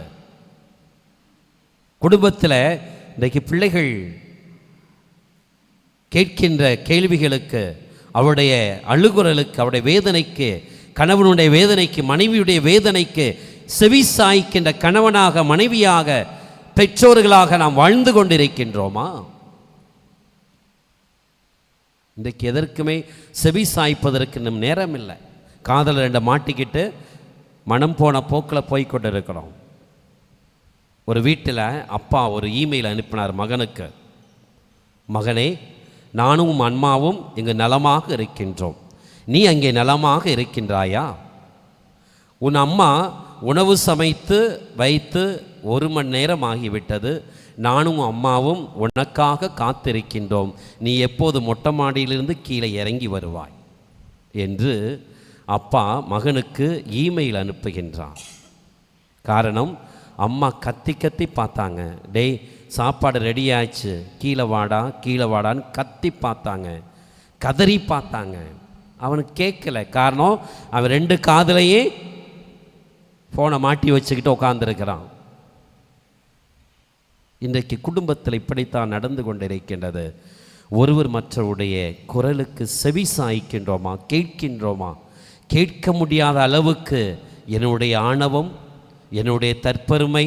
குடும்பத்தில் இன்றைக்கு பிள்ளைகள் கேட்கின்ற கேள்விகளுக்கு, அவருடைய அழுகுரலுக்கு, அவருடைய வேதனைக்கு, கணவனுடைய வேதனைக்கு, மனைவியுடைய வேதனைக்கு செவி சாய்க்கின்ற கணவனாக, மனைவியாக, பெற்றோர்களாக நாம் வாழ்ந்து கொண்டிருக்கின்றோமா? இன்றைக்கு எதற்குமே செவி சாய்ப்பதற்கு நம் நேரம் இல்லை. காதல் ரெண்டை மாட்டிக்கிட்டு மனம் போன போக்கில் போய்கொண்டு இருக்கிறோம். ஒரு வீட்டில் அப்பா ஒரு இமெயில் அனுப்பினார் மகனுக்கு, மகனே, நானும் அம்மாவும் இங்கு நலமாக இருக்கின்றோம், நீ அங்கே நலமாக இருக்கின்றாயா? உன் அம்மா உணவு சமைத்து வைத்து 1 மணி நேரம் ஆகிவிட்டது, நானும் அம்மாவும் உனக்காக காத்திருக்கின்றோம், நீ எப்போது மொட்டை மாடியிலிருந்து கீழே இறங்கி வருவாய் என்று அப்பா மகனுக்கு இமெயில் அனுப்புகின்றான். காரணம், அம்மா கத்தி கத்தி பார்த்தாங்க. டேய், சாப்பாடு ரெடி ஆயிடுச்சு, கீழே வாடா கீழே வாடான்னு கத்தி பார்த்தாங்க, கதறி பார்த்தாங்க. அவனுக்கு கேட்கல. காரணம், அவன் 2 காதுலையே ஃபோனை மாட்டி வச்சுக்கிட்டு உட்காந்துருக்கிறான். இன்றைக்கு குடும்பத்தில் இப்படித்தான் நடந்து கொண்டிருக்கின்றது. ஒருவர் மற்றவருடைய குரலுக்கு செவி சாய்க்கின்றோமா, கேட்கின்றோமா? கேட்க முடியாத அளவுக்கு என்னுடைய ஆணவம், என்னுடைய தற்பெருமை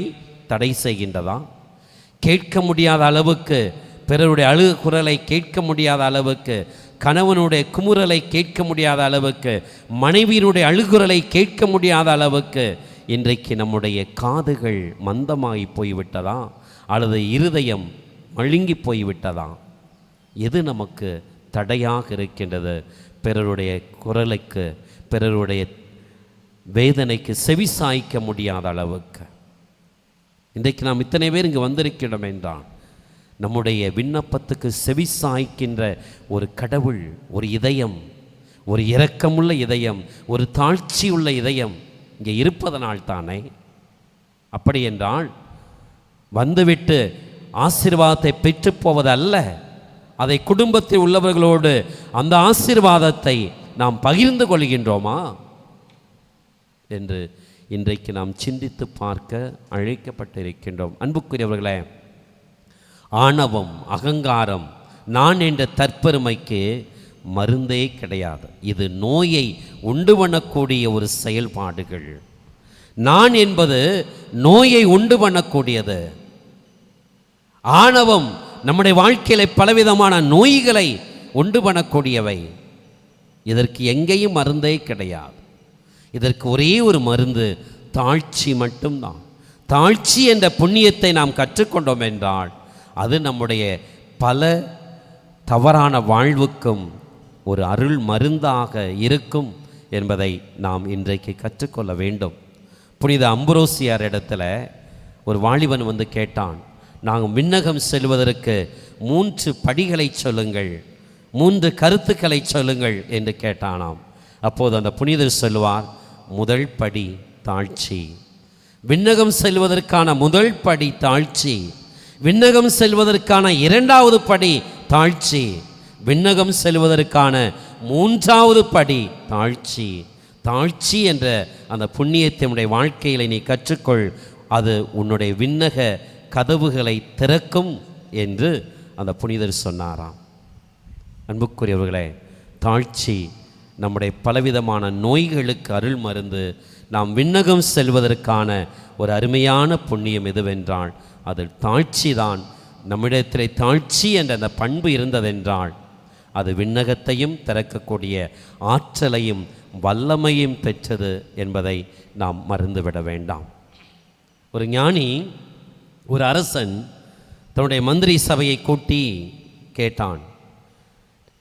தடை செய்கின்றதா? கேட்க முடியாத அளவுக்கு பிறருடைய அழுகு குரலை கேட்க முடியாத அளவுக்கு, கணவனுடைய குமுறலை கேட்க முடியாத அளவுக்கு, மனைவியினுடைய அழுகுரலை கேட்க முடியாத அளவுக்கு இன்றைக்கு நம்முடைய காதுகள் மந்தமாகி போய்விட்டதா, அல்லது இருதயம் மழுங்கி போய்விட்டதா? எது நமக்கு தடையாக இருக்கின்றது? பிறருடைய குரலுக்கு, பிறருடைய வேதனைக்கு செவி சாய்க்க முடியாத அளவுக்கு. இன்றைக்கு நாம் இத்தனை பேர் இங்கு வந்திருக்கிறோம் என்றால் நம்முடைய விண்ணப்பத்துக்கு செவி சாய்க்கின்ற ஒரு கடவுள், ஒரு இதயம், ஒரு இரக்கமுள்ள இதயம், ஒரு தாழ்ச்சி உள்ள இதயம் இங்கே இருப்பதனால் தானே. அப்படி என்றால் வந்துவிட்டு ஆசீர்வாதத்தை பெற்று போவது அல்ல, அதை குடும்பத்தில் உள்ளவர்களோடு அந்த ஆசீர்வாதத்தை நாம் பகிர்ந்து கொள்கின்றோமா என்று இன்றைக்கு நாம் சிந்தித்து பார்க்க அழைக்கப்பட்டிருக்கின்றோம். அன்புக்குரியவர்களே, ஆணவம், அகங்காரம், நான் என்ற தற்பெருமைக்கு மருந்தே கிடையாது. இது நோயை உண்டு பண்ணக்கூடிய ஒரு செயல்பாடுகள். நான் என்பது நோயை உண்டு பண்ணக்கூடியது. ஆணவம் நம்முடைய வாழ்க்கையில் பலவிதமான நோய்களை உண்டு பண்ணக்கூடியவை. இதற்கு எங்கேயும் மருந்தே கிடையாது. இதற்கு ஒரே ஒரு மருந்து, தாழ்ச்சி மட்டும்தான். தாழ்ச்சி என்ற புண்ணியத்தை நாம் கற்றுக்கொண்டோம் என்றால் அது நம்முடைய பல தவறான வாழ்வுக்கும் ஒரு அருள் மருந்தாக இருக்கும் என்பதை நாம் இன்றைக்கு கற்றுக்கொள்ள வேண்டும். புனித அம்புரோசியார் இடத்துல ஒரு வாலிபன் வந்து கேட்டான், நாங்கள் விண்ணகம் செல்வதற்கு 3 படிகளை சொல்லுங்கள், 3 கருத்துக்களை சொல்லுங்கள் என்று கேட்டானாம். அப்போது அந்த புனிதர் சொல்லுவார், முதல் படி தாழ்ச்சி. விண்ணகம் செல்வதற்கான முதல் படி தாழ்ச்சி. விண்ணகம் செல்வதற்கான 2வது படி தாழ்ச்சி. விண்ணகம் செல்வதற்கான 3வது படி தாழ்ச்சி. தாழ்ச்சி என்ற அந்த புண்ணியத்தினுடைய வாழ்க்கையில் நீ கற்றுக்கொள், அது உன்னுடைய விண்ணக கதவுகளை திறக்கும் என்று அந்த புனிதர் சொன்னாராம். அன்புக்குரியவர்களே, தாழ்ச்சி நம்முடைய பலவிதமான நோய்களுக்கு அருள் மருந்து. நாம் விண்ணகம் செல்வதற்கான ஒரு அருமையான புண்ணியம் எதுவென்றால் அது தாழ்ச்சி தான். நம்மிடத்தில் தாழ்ச்சி என்ற அந்த பண்பு இருந்ததென்றால் அது விண்ணகத்தையும் திறக்கக்கூடிய ஆற்றலையும் வல்லமையும் பெற்றது என்பதை நாம் மறந்துவிட வேண்டாம். ஒரு ஞானி, ஒரு அரசன் தன்னுடைய மந்திரி சபையை கூட்டி கேட்டான்,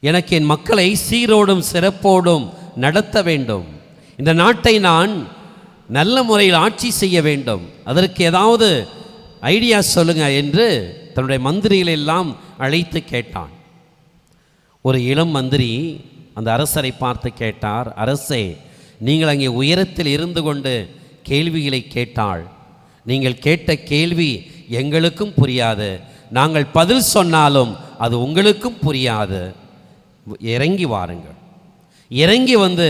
எனக்கு என் மக்களை சீரோடும் சிறப்போடும் நடத்த வேண்டும், இந்த நாட்டை நான் நல்ல முறையில் ஆட்சி செய்ய வேண்டும், அதற்கு ஏதாவது ஐடியா சொல்லுங்க என்று தன்னுடைய மந்திரிகளெல்லாம் அழைத்து கேட்டான். ஒரு இளம் மந்திரி அந்த அரசரை பார்த்து கேட்டார், அரசே, நீங்கள் அங்கே உயரத்தில் இருந்து கொண்டு கேள்விகளை கேட்டால் நீங்கள் கேட்ட கேள்வி எங்களுக்கும் புரியாது, நாங்கள் பதில் சொன்னாலும் அது உங்களுக்கும் புரியாது, இறங்கி வாருங்கள், இறங்கி வந்து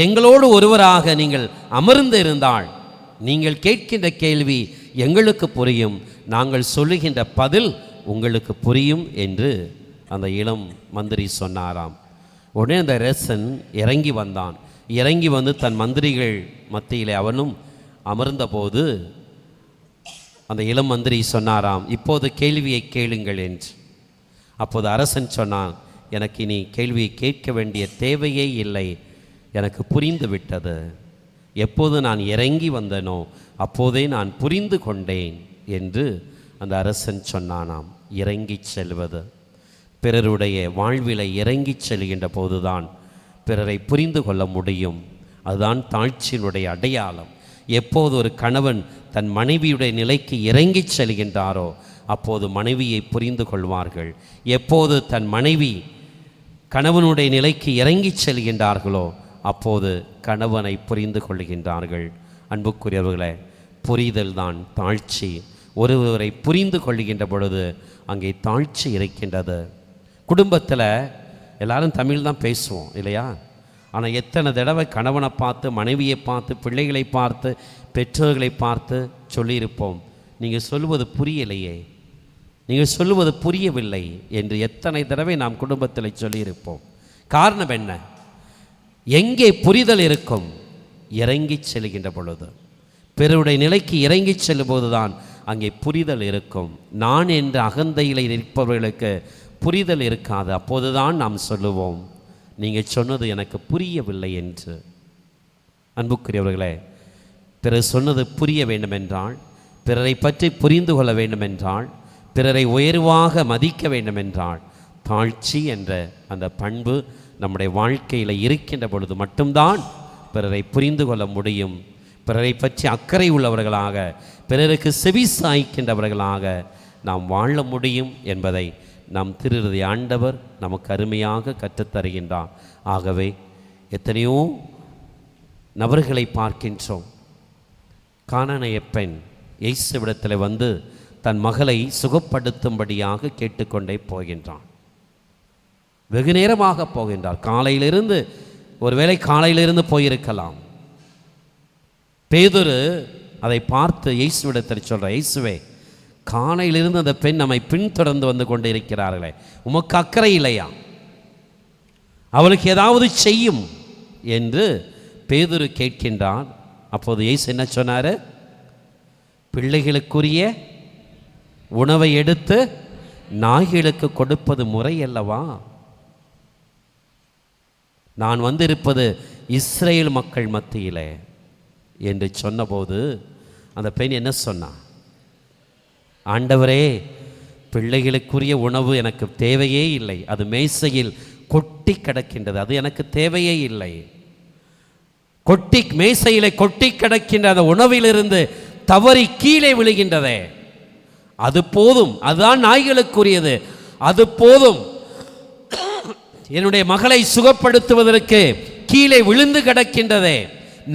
எங்களோடு ஒருவராக நீங்கள் அமர்ந்து இருந்தால் நீங்கள் கேட்கின்ற கேள்வி எங்களுக்கு புரியும், நாங்கள் சொல்லுகின்ற பதில் உங்களுக்கு புரியும் என்று அந்த இளம் மந்திரி சொன்னாராம். உடனே அந்த அரசன் இறங்கி வந்தான். இறங்கி வந்து தன் மந்திரிகள் மத்தியிலே அவனும் அமர்ந்தபோது அந்த இளம் மந்திரி சொன்னாராம், இப்போது கேள்வியை கேளுங்கள் என்று. அப்போது அரசன் சொன்னான், எனக்கு இனி கேள்வியை கேட்க வேண்டிய தேவையே இல்லை, எனக்கு புரிந்து விட்டது. எப்போது நான் இறங்கி வந்தனோ அப்போதே நான் புரிந்து கொண்டேன் என்று அந்த அரசன் சொன்னானாம். இறங்கி செல்வது, பிறருடைய வாழ்விலை இறங்கி செல்கின்ற போதுதான் பிறரை புரிந்து கொள்ள முடியும். அதுதான் தாழ்ச்சியினுடைய அடையாளம். எப்போது ஒரு கணவன் தன் மனைவியுடைய நிலைக்கு இறங்கி செல்கின்றாரோ அப்போது மனைவியை புரிந்து கொள்வார்கள். எப்போது தன் மனைவி கணவனுடைய நிலைக்கு இறங்கி செல்கின்றார்களோ அப்போது கணவனை புரிந்து கொள்கின்றார்கள். அன்புக்குரியவர்களே, புரிதல் தான் தாழ்ச்சி. ஒருவரை புரிந்து கொள்கின்ற பொழுது அங்கே தாழ்ச்சி இருக்கின்றது. குடும்பத்தில் எல்லாரும் தமிழ் தான் பேசுவோம் இல்லையா? ஆனால் எத்தனை தடவை கணவனை பார்த்து, மனைவியை பார்த்து, பிள்ளைகளை பார்த்து, பெற்றோர்களை பார்த்து சொல்லியிருப்போம், நீங்கள் சொல்லுவது புரியலையே, நீங்கள் சொல்லுவது புரியவில்லை என்று எத்தனை தடவை நாம் குடும்பத்தில் சொல்லியிருப்போம். காரணம் என்ன? எங்கே புரிதல் இருக்கும்? இறங்கி செல்கின்ற பொழுது, பிறருடைய நிலைக்கு இறங்கி செல்லும்போது தான் அங்கே புரிதல் இருக்கும். நான் என்ற அகந்தையில் இருப்பவர்களுக்கு புரிதல் இருக்காது. அப்போதுதான் நாம் சொல்லுவோம், நீங்கள் சொன்னது எனக்கு புரியவில்லை என்று. அன்புக்குரியவர்களே, பிறர் சொன்னது புரிய வேண்டுமென்றால், பிறரை பற்றி புரிந்து கொள்ள வேண்டுமென்றால், பிறரை உயர்வாக மதிக்க வேண்டுமென்றால், தாழ்ச்சி என்ற அந்த பண்பு நம்முடைய வாழ்க்கையில் இருக்கின்ற பொழுது மட்டும்தான் பிறரை புரிந்து கொள்ள முடியும். பிறரை பற்றி அக்கறை உள்ளவர்களாக, பிறருக்கு செவி சாய்க்கின்றவர்களாக நாம் வாழ முடியும் என்பதை நம் திருஹிருதய ஆண்டவர் நமக்கு அருமையாக கற்றுத்தருகின்றார். ஆகவே எத்தனையோ நபர்களை பார்க்கின்றோம். கானானிய பெண் இயேசுவிடத்தில் வந்து தன் மகளை சுகப்படுத்தும்படியாக கேட்டுக்கொண்டே போகின்றான். வெகு நேரமாக போகின்றார். காலையிலிருந்து, ஒருவேளை காலையிலிருந்து போயிருக்கலாம். பேதுரு அதை பார்த்து இயேசுவிடத்தில் சொல்ற, இயேசுவே, காலையிலிருந்து அந்த பெண் நம்மை பின்தொடர்ந்து வந்து கொண்டு இருக்கிறார்களே, உமக்கு அக்கறை இல்லையா? அவளுக்கு ஏதாவது செய்யும் என்று பேதுரு கேட்கின்றான். அப்போது இயேசு என்ன சொன்னார்? பிள்ளைகளுக்குரிய உணவை எடுத்து நாய்களுக்கு கொடுப்பது முறை அல்லவா? நான் வந்திருப்பது இஸ்ரேல் மக்கள் மத்தியிலே என்று சொன்னபோது அந்த பெண் என்ன சொன்னான்? ஆண்டவரே, பிள்ளைகளுக்குரிய உணவு எனக்கு தேவையே இல்லை, அது மேசையில் கொட்டி கிடக்கின்றது, அது எனக்கு தேவையே இல்லை. மேசையிலே கொட்டி கிடக்கின்ற அந்த உணவிலிருந்து தவறி கீழே விழுகின்றதே, அது போதும், அதுதான் நாய்களுக்குரியது, அது போதும். என்னுடைய மகளை சுகப்படுத்துவதற்கு கீழே விழுந்து கிடக்கின்றதே,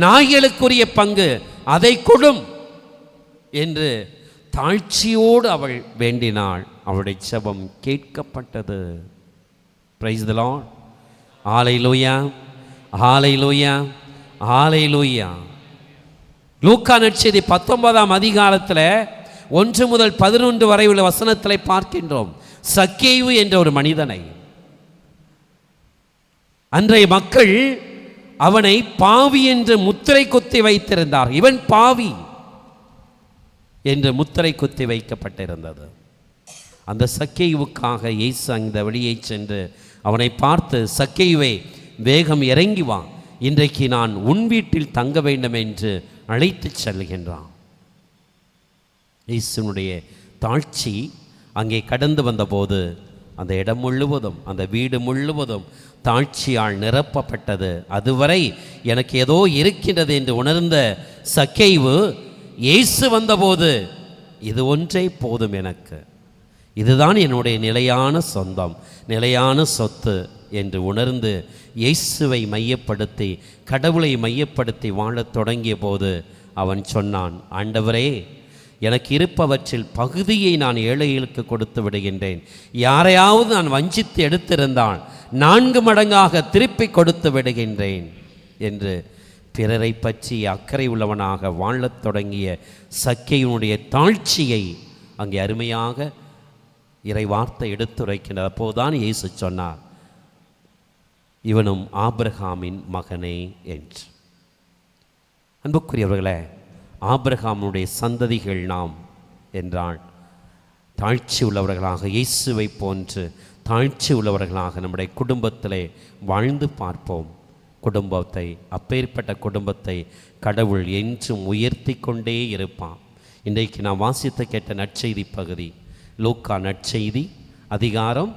நாய்களுக்குரிய பங்கு, அதை கொடும் என்று தாழ்ச்சியோடு அவள் வேண்டினாள். அவளுடைய ஜெபம் கேட்கப்பட்டது. Price the lord. Hallelujah, hallelujah, ஹல்லேலூயா. லூக்கா நற்செய்தி 19ஆம் அதிகாரத்தில் 1 முதல் 11 வரை உள்ள வசனத்தில் பார்க்கின்றோம். சக்கேயு என்ற ஒரு மனிதனை அன்றைய மக்கள் அவனை பாவி என்று முத்திரை குத்தி வைத்திருந்தார். இவன் பாவி என்று முத்திரை குத்தி வைக்கப்பட்டிருந்தது. அந்த சக்கேயுவுக்காக இயேசு அந்த வழியை சென்று அவனை பார்த்து, சக்கேயுவே, வேகம் இறங்கி வா, இன்றைக்கு நான் உன் வீட்டில் தங்க வேண்டும் என்று அழைத்து செல்கின்றான். இயேசுனுடைய தாழ்ச்சி அங்கே கடந்து வந்தபோது அந்த இடம் முழுவதும், அந்த வீடு முழுவதும் தாழ்ச்சியால் நிரப்பப்பட்டது. அதுவரை எனக்கு ஏதோ இருக்கின்றது என்று உணர்ந்த சக்கேயு இயேசு வந்தபோது, இது ஒன்றே போதும் எனக்கு, இதுதான் என்னுடைய நிலையான சொந்தம், நிலையான சொத்து என்று உணர்ந்து இயேசுவை மையப்படுத்தி, கடவுளை மையப்படுத்தி வாழத் தொடங்கிய போது அவன் சொன்னான், ஆண்டவரே, எனக்கு இருப்பவற்றில் பகுதியை நான் ஏழைகளுக்கு கொடுத்து விடுகின்றேன். யாரையாவது நான் வஞ்சித்து எடுத்திருந்தால் 4 மடங்காக திருப்பி கொடுத்து விடுகின்றேன் என்று பிறரை பற்றி அக்கறை உள்ளவனாக வாழத் தொடங்கிய சக்கேயுனுடைய தாழ்ச்சியை அங்கே அருமையாக இறை வார்த்தை எடுத்துரைக்கின்றது. அப்போதுதான் இயேசு சொன்னார், இவனும் ஆபிரகாமின் மகனே என்று. அன்புக்குரியவர்களே, ஆபிரகாமுடைய சந்ததிகள் நாம் என்றால் தாழ்ச்சி உள்ளவர்களாக, இயேசுவை போன்று தாழ்ச்சி உள்ளவர்களாக நம்முடைய குடும்பத்திலே வாழ்ந்து பார்ப்போம். குடும்பத்தை, அப்பேற்பட்ட குடும்பத்தை கடவுள் என்றும் உயர்த்தி கொண்டே இருப்பான். இன்றைக்கு நான் வாசித்து கேட்ட நற்செய்தி பகுதி லூக்கா நற்செய்தி அதிகாரம்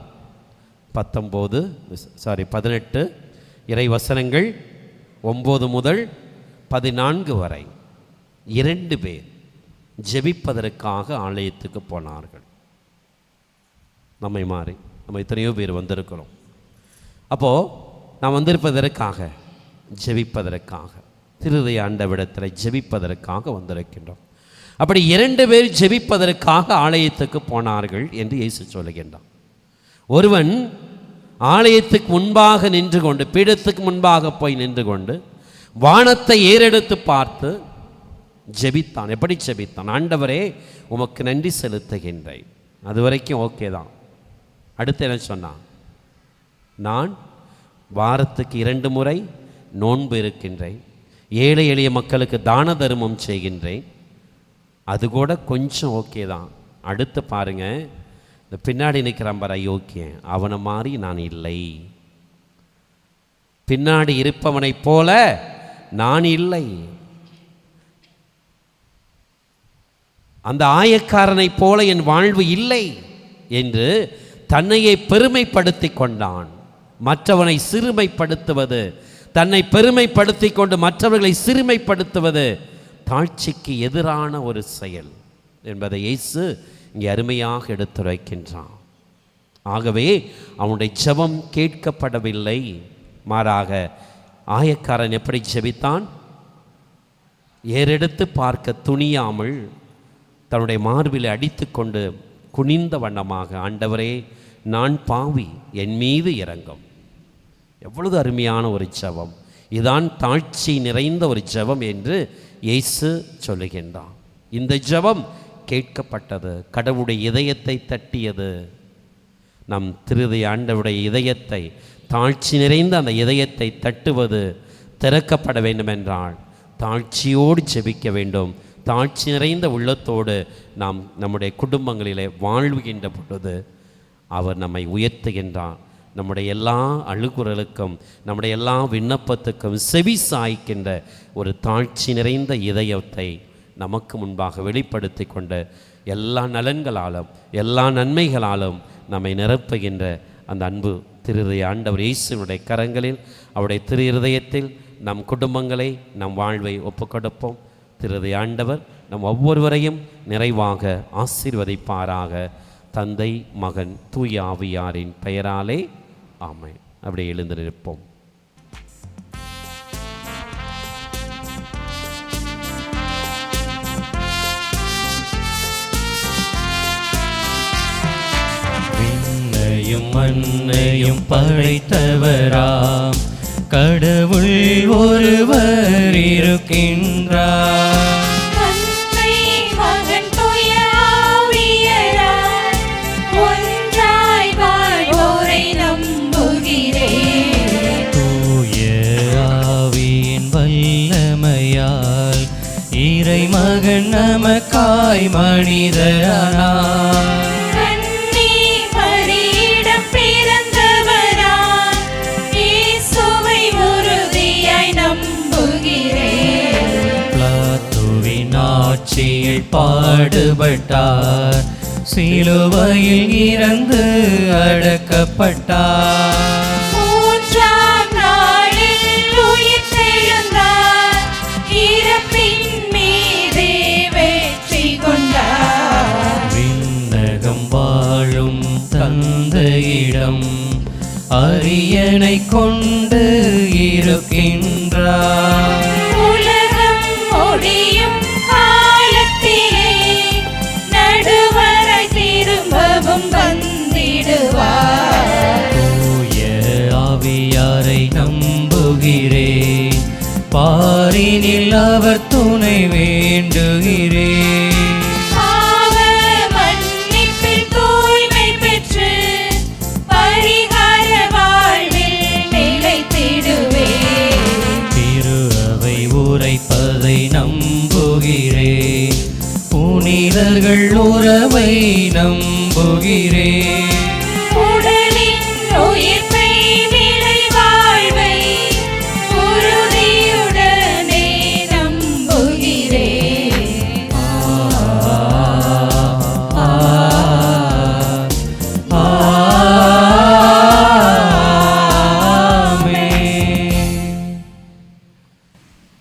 18 இறை வசனங்கள் 9 முதல் 14 வரை. 2 பேர் ஜெபிப்பதற்காக ஆலயத்துக்கு போனார்கள். நம்மை மாறி நம்ம எத்தனையோ பேர் வந்திருக்கிறோம். அப்போது நான் வந்திருப்பதற்காக, ஜெபிப்பதற்காக, திருதய ஆண்டவிடத்தில் ஜெபிப்பதற்காக வந்திருக்கின்றோம். அப்படி 2 பேர் ஜெபிப்பதற்காக ஆலயத்துக்கு போனார்கள் என்று இயேசு சொல்லுகின்றான். ஒருவன் ஆலயத்துக்கு முன்பாக நின்று கொண்டு, பீடத்துக்கு முன்பாக போய் நின்று கொண்டு வானத்தை ஏறெடுத்து பார்த்து ஜெபித்தான். எப்படி ஜெபித்தான்? ஆண்டவரே, உமக்கு நன்றி செலுத்துகின்றேன். அது வரைக்கும் ஓகே தான். அடுத்து என்ன சொன்னான்? நான் வாரத்துக்கு 2 முறை நோன்பு இருக்கின்றேன், ஏழை எளிய மக்களுக்கு தான தர்மம் செய்கின்றேன். அது கூட கொஞ்சம் ஓகே தான். அடுத்து பாருங்க, இந்த பின்னாடி நிற்கிறான் பாரு அயோக்கியன், அவனை மாதிரி நான் இல்லை. பின்னாடி இருப்பவனை போல நான் இல்லை. அந்த ஆயக்காரனை போல என் வாழ்வு இல்லை என்று தன்னையே பெருமைப்படுத்தி கொண்டான். மற்றவனை சிறுமைப்படுத்துவது, தன்னை பெருமைப்படுத்தி கொண்டு மற்றவர்களை சிறுமைப்படுத்துவது தாழ்ச்சிக்கு எதிரான ஒரு செயல் என்பதை இயேசு இங்கே அருமையாக எடுத்துரைக்கின்றான். ஆகவே அவனுடைய ஜெபம் கேட்கப்படவில்லை. மாறாக ஆயக்காரன் எப்படி ஜெபித்தான்? ஏறெடுத்து பார்க்க துணியாமல் தன்னுடைய மார்பிலை அடித்து கொண்டு குனிந்த வண்ணமாக, ஆண்டவரே, நான் பாவி, என் மீது இரங்கும். எவ்வளவு அருமையான ஒரு ஜெபம்! இதான் தாழ்ச்சி நிறைந்த ஒரு ஜெபம் என்று இயேசு சொல்லுகின்றான். இந்த ஜெபம் கேட்கப்பட்டது, கடவுளுடைய இதயத்தை தட்டியது. நம் திருதய ஆண்டவருடைய இதயத்தை, தாழ்ச்சி நிறைந்த அந்த இதயத்தை தட்டுவது திறக்கப்பட வேண்டுமென்றால் தாழ்ச்சியோடு ஜெபிக்க வேண்டும். தாழ்ச்சி நிறைந்த உள்ளத்தோடு நாம் நம்முடைய குடும்பங்களிலே வாழ்வுகின்ற பொழுது அவர் நம்மை உயர்த்துகின்றார். நம்முடைய எல்லா அழுகுறலுக்கும், நம்முடைய எல்லா விண்ணப்பத்துக்கும் செவி சாய்க்கின்ற ஒரு தாழ்ச்சி நிறைந்த இதயத்தை நமக்கு முன்பாக வெளிப்படுத்தி கொண்ட எல்லா நலன்களாலும் எல்லா நன்மைகளாலும் நம்மை நிரப்புகின்ற அந்த அன்பு திருதய ஆண்டவர் இயேசுவினுடைய கரங்களில், அவருடைய திரு இருதயத்தில் நம் குடும்பங்களை, நம் வாழ்வை ஒப்புக்கொடுப்போம். திருதய ஆண்டவர் நம் ஒவ்வொருவரையும் நிறைவாக ஆசீர்வதிப்பாராக. தந்தை, மகன், தூய ஆவியாரின் பெயராலே ஆமென். அப்படியே எழுந்து நிற்போம். விண்ணையும் மண்ணையும் படைத்தவராம் கடவுள் ஒருவர் இருக்கின்றார். இறை மகன் நமக்காய் மனிதரானார். பிளாத்துவின் ஆட்சியில் பாடுபட்டார், சிலுவையில் இறந்து அடக்கப்பட்டார். தந்தையிடம் அரியணை கொண்டு இருக்கின்றார். உலகம் முடியும் காலத்திலே நடுவரை திரும்பவும் வந்திடுவார். தூய ஆவியாரை நம்புகிறேன், பாரினில் அவர் துணை வேண்டுகிறேன். உரைப்பதை நம்புகிறேன், புனிதர்கள் உறவு உம்மை நம்புகிறேன். உடலின் உயிர்ப்பை நிலை வாழ்வை உறுதியுடனே நம்புகிறேன். ஆமென்.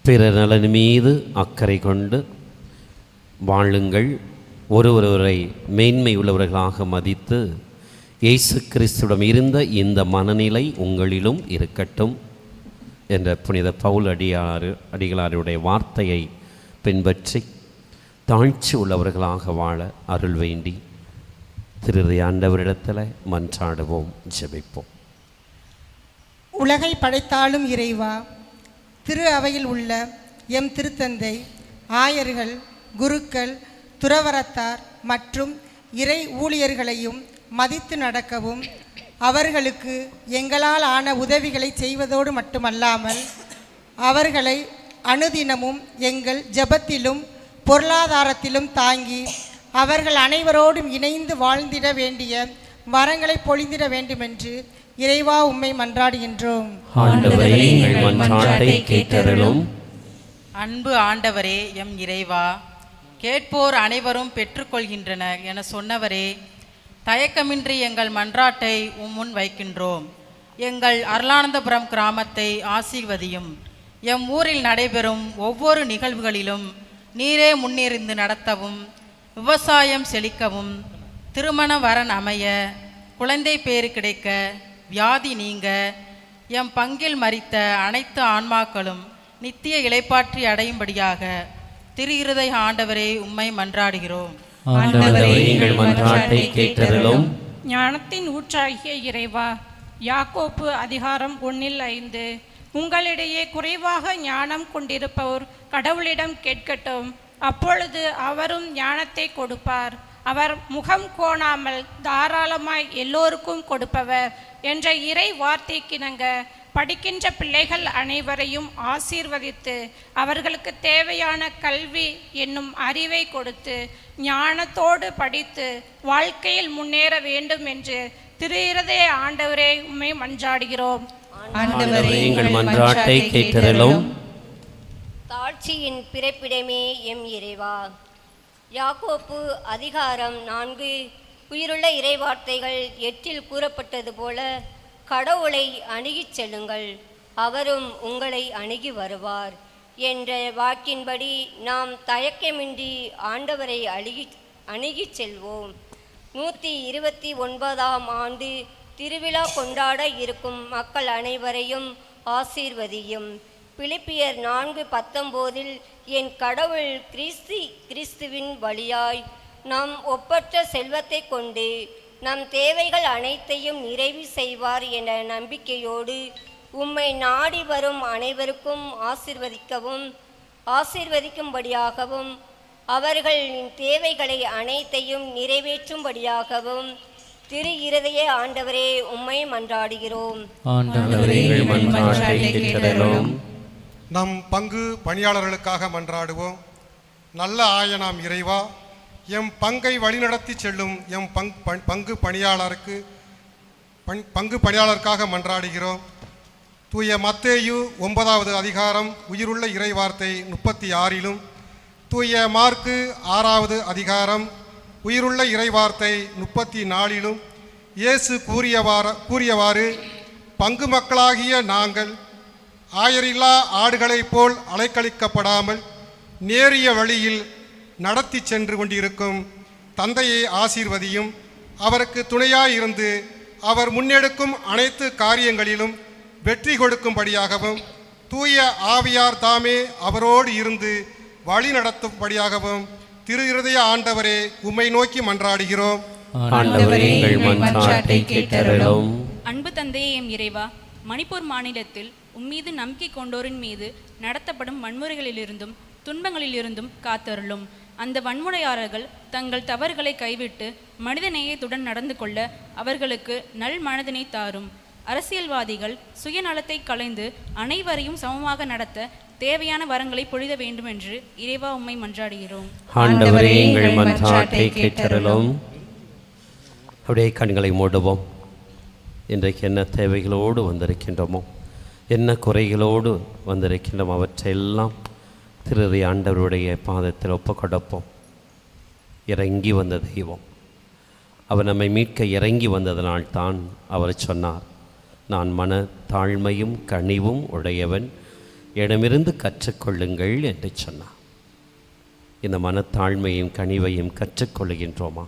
பிறர் நலன் மீது அக்கறை கொண்டு வாழுங்கள். ஒருவரை மேன்மை உள்ளவர்களாக மதித்து இயேசு கிறிஸ்துவிடம் இருந்த இந்த மனநிலை உங்களிலும் இருக்கட்டும் என்ற புனித பவுல் அடிகளாருடைய வார்த்தையை பின்பற்றி தாழ்ச்சி உள்ளவர்களாக வாழ அருள் வேண்டி திரு ஆண்டவரிடத்தில் மன்றாடுவோம், ஜெபிப்போம். உலகை படைத்தாலும் இறைவா, திரு அவையில் உள்ள எம் திருத்தந்தை, ஆயர்கள், குருக்கள், துறவரத்தார் மற்றும் இறை ஊழியர்களையும் மதித்து நடக்கவும், அவர்களுக்கு எங்களால் ஆன உதவிகளை செய்வதோடு மட்டுமல்லாமல் அவர்களை அனுதினமும் எங்கள் ஜெபத்திலும் பொருளாதாரத்திலும் தாங்கி அவர்கள் அனைவரோடும் இணைந்து வாழ்ந்திட வேண்டிய வரங்களை பொழிந்திட வேண்டுமென்று இறைவா உம்மை மன்றாடுகின்றோம். ஆண்டவரே, எங்கள் மன்றாட்டை கேட்டருளும். அன்பு ஆண்டவரே, எம் இறைவா, கேட்போர் அனைவரும் பெற்றுக்கொள்கின்றனர் என சொன்னவரே, தயக்கமின்றி எங்கள் மன்றாட்டை முன் வைக்கின்றோம். எங்கள் அருளானந்தபுரம் கிராமத்தை ஆசீர்வதியும். எம் ஊரில் நடைபெறும் ஒவ்வொரு நிகழ்வுகளிலும் நீரே முன்னிருந்து நடத்தவும், விவசாயம் செழிக்கவும், திருமண வரன் அமைய, குழந்தை பேறு கிடைக்க, வியாதி நீங்க, எம் பங்கில் மரித்த அனைத்து ஆன்மாக்களும் நித்திய இளைப்பாற்றி அடையும்படியாக திரு இருதய ஆண்டவரே உம்மை மன்றாடுகிறோம். ஆண்டவரே, எங்கள் மன்றாட்டை கேட்டருளும். ஞானத்தின் ஊற்றாகிய இறைவா, யாக்கோப்பு அதிகாரம் 1:5, உங்களிடையே குறைவாக ஞானம் கொண்டிருப்பவர் கடவுளிடம் கேட்கட்டும், அப்பொழுது அவரும் ஞானத்தை கொடுப்பார். அவர் முகம் கோணாமல் தாராளமாய் எல்லோருக்கும் கொடுப்பவர் என்ற இறை வார்த்தைக்கிணங்க படிக்கின்ற பிள்ளைகள் அனைவரையும் ஆசீர்வதித்து அவர்களுக்கு தேவையான கல்வி என்னும் அறிவை கொடுத்து ஞானத்தோடு படித்து வாழ்க்கையில் முன்னேற வேண்டும் என்று திரு இருதய ஆண்டவரே உம்மை மன்றாடுகிறோம். ஆண்டவரே, எங்கள் மன்றாட்டை கேட்டருளும். தாழ்ச்சியின் பிறப்பிடமே எம் இறைவா, யாக்கோப்பு அதிகாரம் 4 உயிருள்ள இறைவார்த்தைகள் 8 கூறப்பட்டது போல கடவுளை அணுகிச் செல்லுங்கள், அவரும் உங்களை அணுகி வருவார் என்ற வாக்கின்படி நாம் தயக்கமின்றி ஆண்டவரை அணுகிச் செல்வோம். 129ஆம் ஆண்டு திருவிழா கொண்டாட இருக்கும் மக்கள் அனைவரையும் ஆசீர்வதியும். பிலிப்பியர் 4:19 என் கடவுள் கிறிஸ்துவின் வழியாய் நம் ஒப்பற்ற செல்வத்தை கொண்டு நம் தேவைகள் அனைத்தையும் நிறைவு செய்வார் என்ற நம்பிக்கையோடு உம்மை நாடி வரும் அனைவருக்கும் ஆசீர்வதிக்கும்படியாகவும் அவர்களின் தேவைகளை அனைத்தையும் நிறைவேற்றும்படியாகவும் திரு இருதய ஆண்டவரே உம்மை மன்றாடுகிறோம். ஆண்டவரே, எங்கள் மன்றாட்டை கேட்டருளும். நம் பங்கு பணியாளர்களுக்காக மன்றாடுவோம். நல்ல ஆயனாம் இறைவா, எம் பங்கை வழிநடத்தி செல்லும் எம் பங்கு பணியாளருக்காக மன்றாடுகிறோம். தூய மத்தேயு 9வது அதிகாரம் உயிருள்ள இறைவார்த்தை 36லும், தூய மார்க்கு 6வது அதிகாரம் உயிருள்ள இறைவார்த்தை 34லும் இயேசு கூறியவாறு பங்கு மக்களாகிய நாங்கள் ஆயரில்லா ஆடுகளைப் போல் அலைக்கழிக்கப்படாமல் நேரிய வழியில் நடத்தி சென்று கொண்டிருக்கும் தந்தையை ஆசீர்வதியும். அவருக்கு துணையாயிருந்து அவர் முன்னெடுக்கும் அனைத்து காரியங்களிலும் வெற்றி கொடுக்கும்படியாகவும் தூய ஆவியார் தாமே அவரோடு இருந்து வழி நடத்தும்படியாகவும் திரு இருதய ஆண்டவரே உம்மை நோக்கி மன்றாடுகிறோம். ஆண்டவரே, எங்கள் மன்றாட்டை கேட்டருளும். அன்பு தந்தையே, எம் இறைவா, மணிப்பூர் மாநிலத்தில் உம்மீது நம்பிக்கை கொண்டோரின் மீது நடத்தப்படும் வன்முறைகளிலிருந்தும் துன்பங்களிலிருந்தும் காத்தருளும். அந்த வன்முறையாளர்கள் தங்கள் தவறுகளை கைவிட்டு மனித நேயத்துடன் நடந்து கொள்ள அவர்களுக்கு நல் மனதினை தாரும். அரசியல்வாதிகள் சுயநலத்தை களைந்து அனைவரையும் சமமாக நடத்த தேவையான வரங்களை பொழித வேண்டும் என்று இறைவா உம்மை மன்றாடுகிறோம். ஆண்டவரே, எங்கள் மன்றாட்டை கேட்டருளும். அப்படியே கண்களை மூடுவோம். இன்றைக்கு என்ன தேவைகளோடு வந்திருக்கின்றோமோ, என்ன குறைகளோடு வந்திருக்கின்றோம், அவற்றையெல்லாம் திரு ஆண்டவருடைய பாதத்தில் ஒப்பு கொடுப்போம். இறங்கி வந்த தெய்வம், அவர் நம்மை மீட்க இறங்கி வந்ததனால்தான் அவர் சொன்னார், நான் மன தாழ்மையும் கனிவும் உடையவன், இடமிருந்து கற்றுக்கொள்ளுங்கள் என்று சொன்னார். இந்த மனத்தாழ்மையும் கனிவையும் கற்றுக்கொள்கின்றோமா?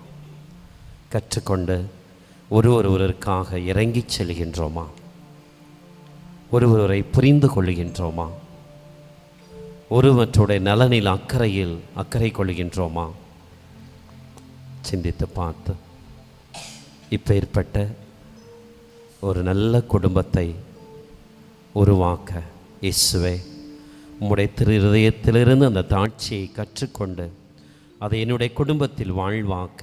கற்றுக்கொண்டு ஒருவருவருக்காக இறங்கி செல்கின்றோமா? ஒருவரை புரிந்து கொள்கின்றோமா? ஒருவற்றுடைய நலனில் அக்கறை கொள்கின்றோமா? சிந்தித்து பார்த்து இப்போ ஏற்பட்ட ஒரு நல்ல குடும்பத்தை உருவாக்க இயேசுவே உம்முடைய திரு இருதயத்திலிருந்து அந்த தாட்சியை கற்றுக்கொண்டு அதை என்னுடைய குடும்பத்தில் வாழ்வாக்க,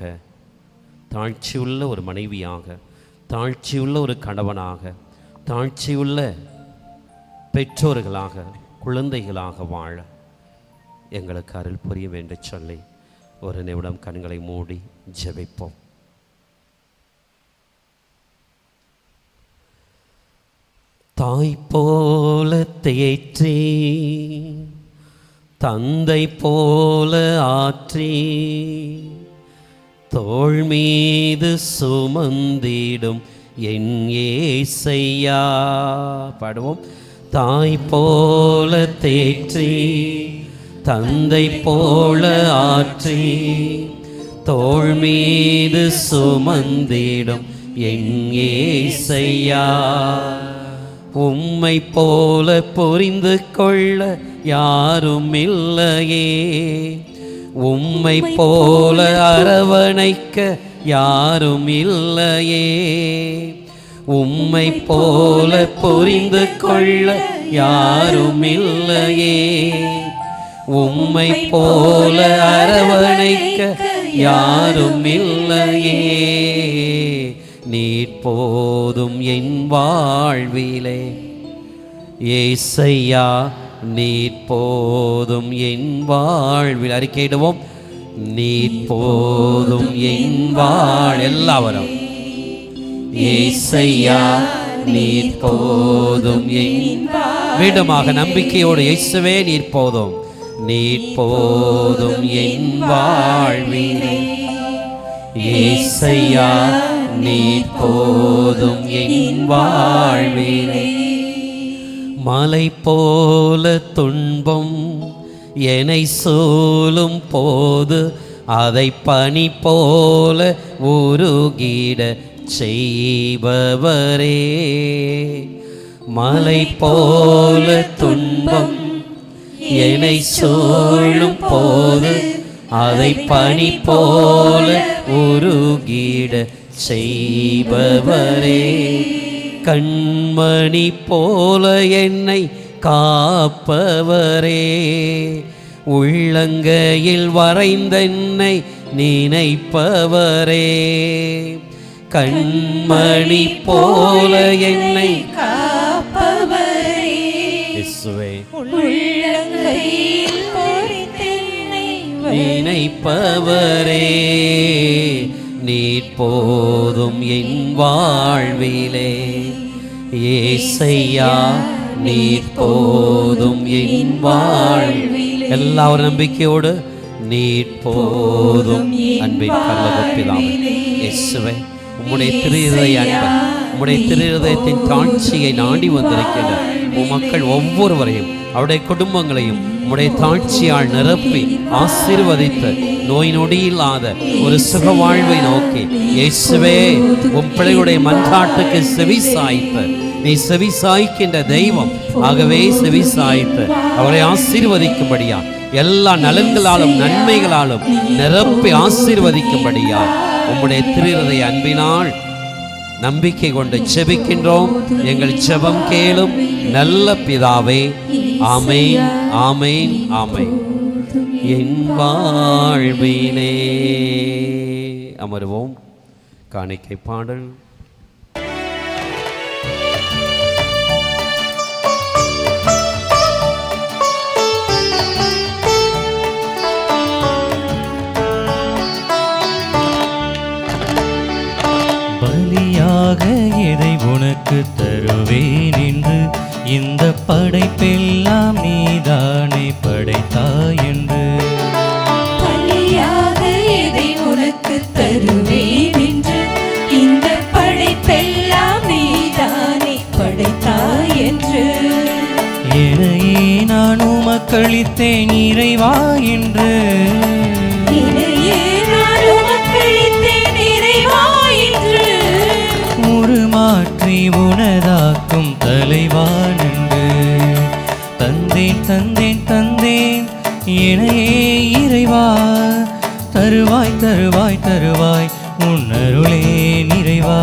தாழ்ச்சியுள்ள ஒரு மனைவியாக, தாழ்ச்சியுள்ள ஒரு கணவனாக, தாழ்ச்சியுள்ள பெற்றோர்களாக, குழந்தைகளாக வாழ எங்களுக்கு அருள் புரியும் என்று சொல்லி ஒரு நிமிடம் கண்களை மூடி ஜெபிப்போம். தாய் போல தேற்றி, தந்தை போல ஆற்றி, தோள் மீது சுமந்திடும் என் ஏசையா. பாடுவோம். தாய் போல தேற்றி, தந்தை போல ஆற்றி, தோள் மீது சுமந்திடும் என் ஏசையா. உம்மை போல புரிந்து கொள்ள யாரும் இல்லையே, உம்மை போல அரவணைக்க யாரும் இல்லையே, உம்மை போல புரிந்து கொள்ள யாரும் இல்லையே, உம்மை போல அரவணைக்க யாரும் இல்லையே. நீர் போதும் என் வாழ்விலே ஏசையா, நீர் போதும் என் வாழ்வில். அறிக்கையிடுவோம். நீர் போதும் என் எல்லாவரும் ஏசையா, நீர் போதும் என். வீடுமாக நம்பிக்கையோடு இயேசுவே நீர் போதும், நீர் போதும் என் வாழ்விலே ஏசையா, நீர் போதும் என் வாழ்விலே. மலை போல துன்பம் என்னை சூழும் போது அதை பனி போல உருகிட செய்பவரே. மலை போல துன்பம் என்னை சூழும் போது அதை பனி போல உருகிட செய்பவரே. கண்மணி போல என்னை காப்பவரே, உள்ளங்கையில் வரைந்தென்னை நினைப்பவரே. கண்மணி போல என்னை காப்பவரே, உள்ளங்கையில் வரைந்தென்னை நினைப்பவரே. நீர் போதும் என் வாழ்விலே ஏசையா, நீர் போதும் என் வாழ்விலே. எல்லாரும் நம்பிக்கையோடு நீர் போதும். அன்பின் பரலோகப்பிதாவே, இயேசுவே உம்முடைய திருஹிருதய அன்பை, உம்முடைய திருஹிருதயத்தின் தாட்சியை நாடி வந்திருக்கின்ற மக்கள் ஒவ்வொருவரையும் அவருடைய குடும்பங்களையும் உம்முடைய தாட்சியால் நிரப்பி ஆசீர்வதித்து நோய் நொடி இல்லாத ஒரு சுக வாழ்வை நோக்கி இயேசுவே உம் பிள்ளைகளுடைய மன்றாட்டுக்கு செவி சாய்த்து, நீ செவி சாய்க்கின்ற தெய்வம், ஆகவே செவி சாய்த்து அவரை ஆசீர்வதிக்கும்படியா, எல்லா நலன்களாலும் நன்மைகளாலும் நிரப்பி ஆசீர்வதிக்கும்படியா உம்முடைய திருஹிருதய அன்பினால் நம்பிக்கை கொண்டு செபிக்கின்றோம். எங்கள் செபம் கேளும் நல்ல பிதாவே. ஆமென், ஆமென், ஆமென். என் வாழ்விலே. அமருவோம். காணிக்கை பாடல். உனக்கு தருவேன் என்று இந்த படைப்பெல்லாம் நீதானே படைத்தாய் என்று. பலியாக எதை உனக்கு தருவேன் என்று இந்த படைப்பெல்லாம் நீதானே படைத்தாய் என்று. என்னையே நான் உமக்களித்தேன் இறைவா என்று. என்னையே நான் உமக்களித்தேன் இறைவா என்று. உருமாற்றி உனதாக்கும் தலைவா என்று. தந்தேன் தந்தேன் தந்தேன் என்னையே இறைவா. தருவாய் தருவாய் தருவாய் உன்னருளே நிறைவா.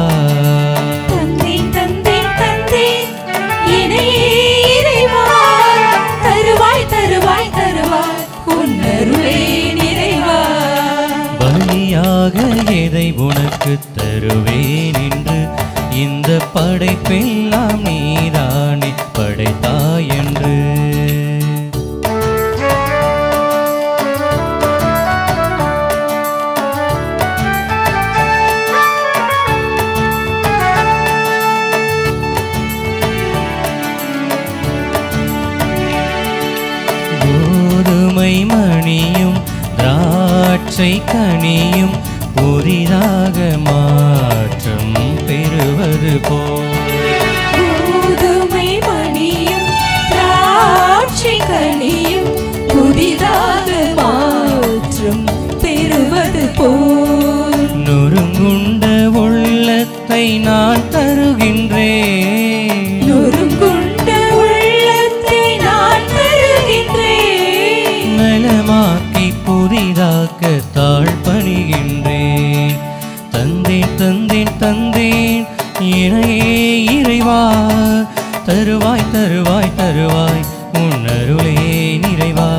தந்தேன் தந்தேன் தந்தேன் என்னையே இறைவா. தருவாய் தருவாய் தருவாய் உன்னருளே நிறைவா. பலியாக எதை உனக்கு தருவேன் என்று இந்த படைப்பெல்லாம் நீதானே படைத்தாய் என்று. கோதுமை மணியும் திராட்சை கனியும் புதிதாக மாற்றம் பெறுவது போல். கோதுமை மணியும் திராட்சை கனியும் புதிதாக மாற்றம் பெறுவது போல். நொறுங்குண்ட உள்ளத்தை நான் தருகின்றேன். நொறுங்குண்ட உள்ளத்தை நான் தருகின்றேன். நலமாக்கி புதிதாக்க தாழ்பணிகின்றேன். தந்தேன் தந்தேன் தந்தேன் என்னையே இறைவா. தருவாய் தருவாய் தருவாய் உன்னருளே நிறைவா.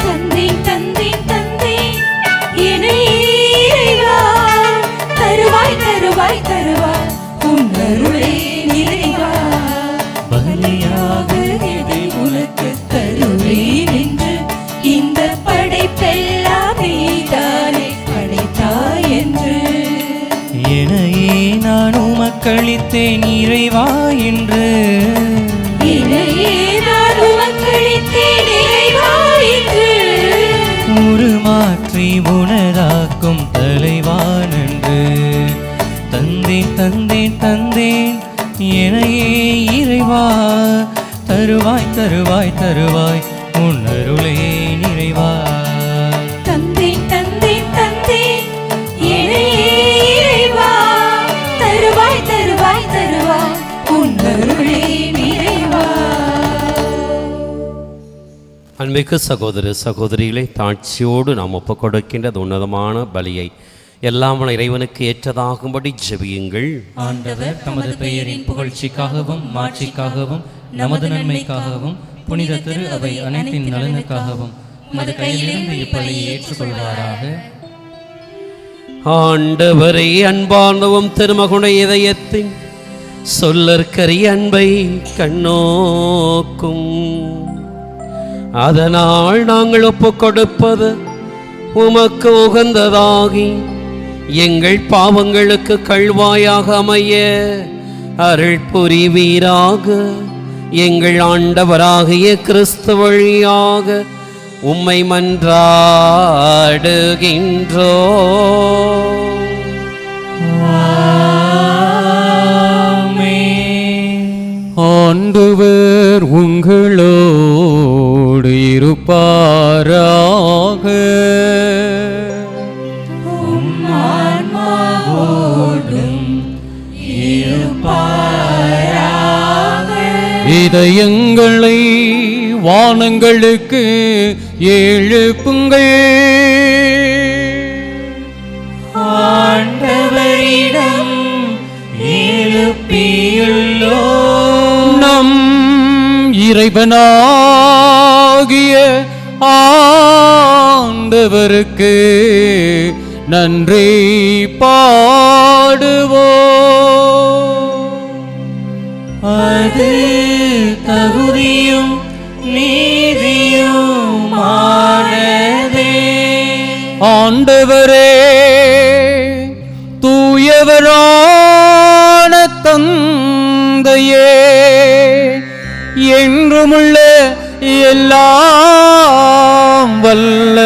தந்தேன் தந்தேன் தந்தேன் என்னையே இறைவா. தருவாய் தருவாய் தருவாய் உன்னருளே நிறைவா. பலியாக எதை உனக்கு தருவேன் என்று இந்த படைப்பெல்லாம் நீதானே படைத்தாய் என்று. என்னையே நான் உமக்களித்தேன் இறைவா என்று. என்னையே நான் உமக்களித்தேன் இறைவா என்று. உருமாற்றி உனதாக்கும் தலைவான் என்று. தந்தேன் தந்தேன் தந்தேன் என்னையே இறைவா. தருவாய் தருவாய் தருவாய் உன்னருளே நிறைவா. தந்தேன் தந்தேன் தந்தேன் என்னையே இறைவா. தருவாய் தருவாய் தருவாய் உன்னருளே நிறைவா. அன்பிற்கு சகோதர சகோதரிகளை தாட்சியோடு நாம் ஒப்புக் கொடுக்கின்றது உன்னதமான பலியை எல்லாம் வல்ல இறைவனுக்கு ஏற்றதாகும்படி ஜெபியுங்கள். ஆண்டவர் தமது பெயரின் புகழ்ச்சிக்காகவும் மாட்சிக்காகவும் நமது நன்மைக்காகவும் புனித திரு அவை அனைத்தின் நலனுக்காகவும் உமது கையிலிருந்து இப்பலியை ஏற்றுக்கொள்வாராக. ஆண்டவரை அன்பார்ந்தவும் திருமகுடைய இதயத்தின் சொல்லற்கரிய அன்பை கண்ணோக்கும். அதனால் நாங்கள் ஒப்புக் கொடுப்பது உமக்கு உகந்ததாகி எங்கள் பாவங்களுக்கு கள்வாயாக அமைய அருள் புரிவீராக. எங்கள் ஆண்டவராகிய கிறிஸ்து வழியாக உம்மை மன்றாடுகின்றோ. ஆண்டவர் உங்களோடு இருப்பாராக. இதயங்களை வானங்களுக்கு எழுப்புங்கள். ஆண்டவரிடம் எழுப்பியுள்ளோம். நம் இறைவனாகிய ஆண்டவருக்கு நன்றி பாடுவோம். அது தகுதியும் நீதியுமானதே. ஆண்டவரே, தூயவரான தந்தையே, என்றுமுள்ள எல்லாம் வல்ல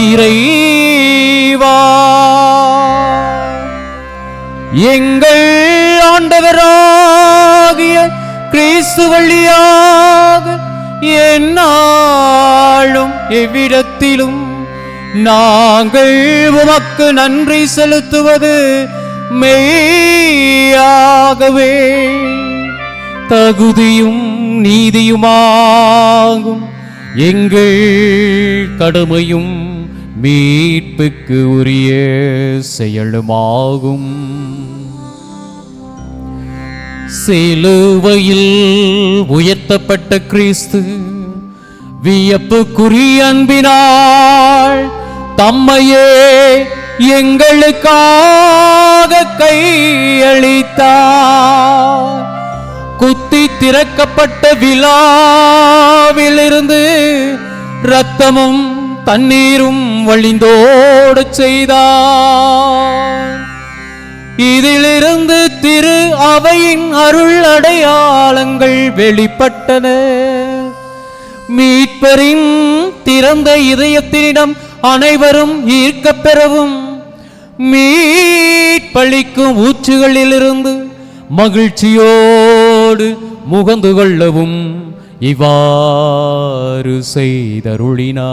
இறைவா, எங்கள் ஆண்டவராகிய கிறிஸ்து வழியாக எந்நாளும் எவ்விடத்திலும் நாங்கள் உமக்கு நன்றி செலுத்துவது மெய்யாகவே தகுதியும் நீதியுமாகும். எங்கள் கடமையும் மீட்புக்கு உரிய செயலுமாகும். சிலுவையில் உயர்த்தப்பட்ட கிறிஸ்து வியப்புக்குரிய அன்பினால் தம்மையே எங்களுக்காக கையளித்தார். குத்தி திறக்கப்பட்ட விழாவிலிருந்து இரத்தமும் தண்ணீரும் வழிந்தோடச் செய்தார். இதிலிருந்து திரு அவையின் அருள் அடையாளங்கள் வெளிப்பட்டன. மீட்பரின் திறந்த இதயத்தினிடம் அனைவரும் ஈர்க்கப் பெறவும், மீட்பளிக்கும் ஊற்றுகளிலிருந்து மகிழ்ச்சியோடு முகந்து கொள்ளவும் இவ்வாறு செய்தருளினார்.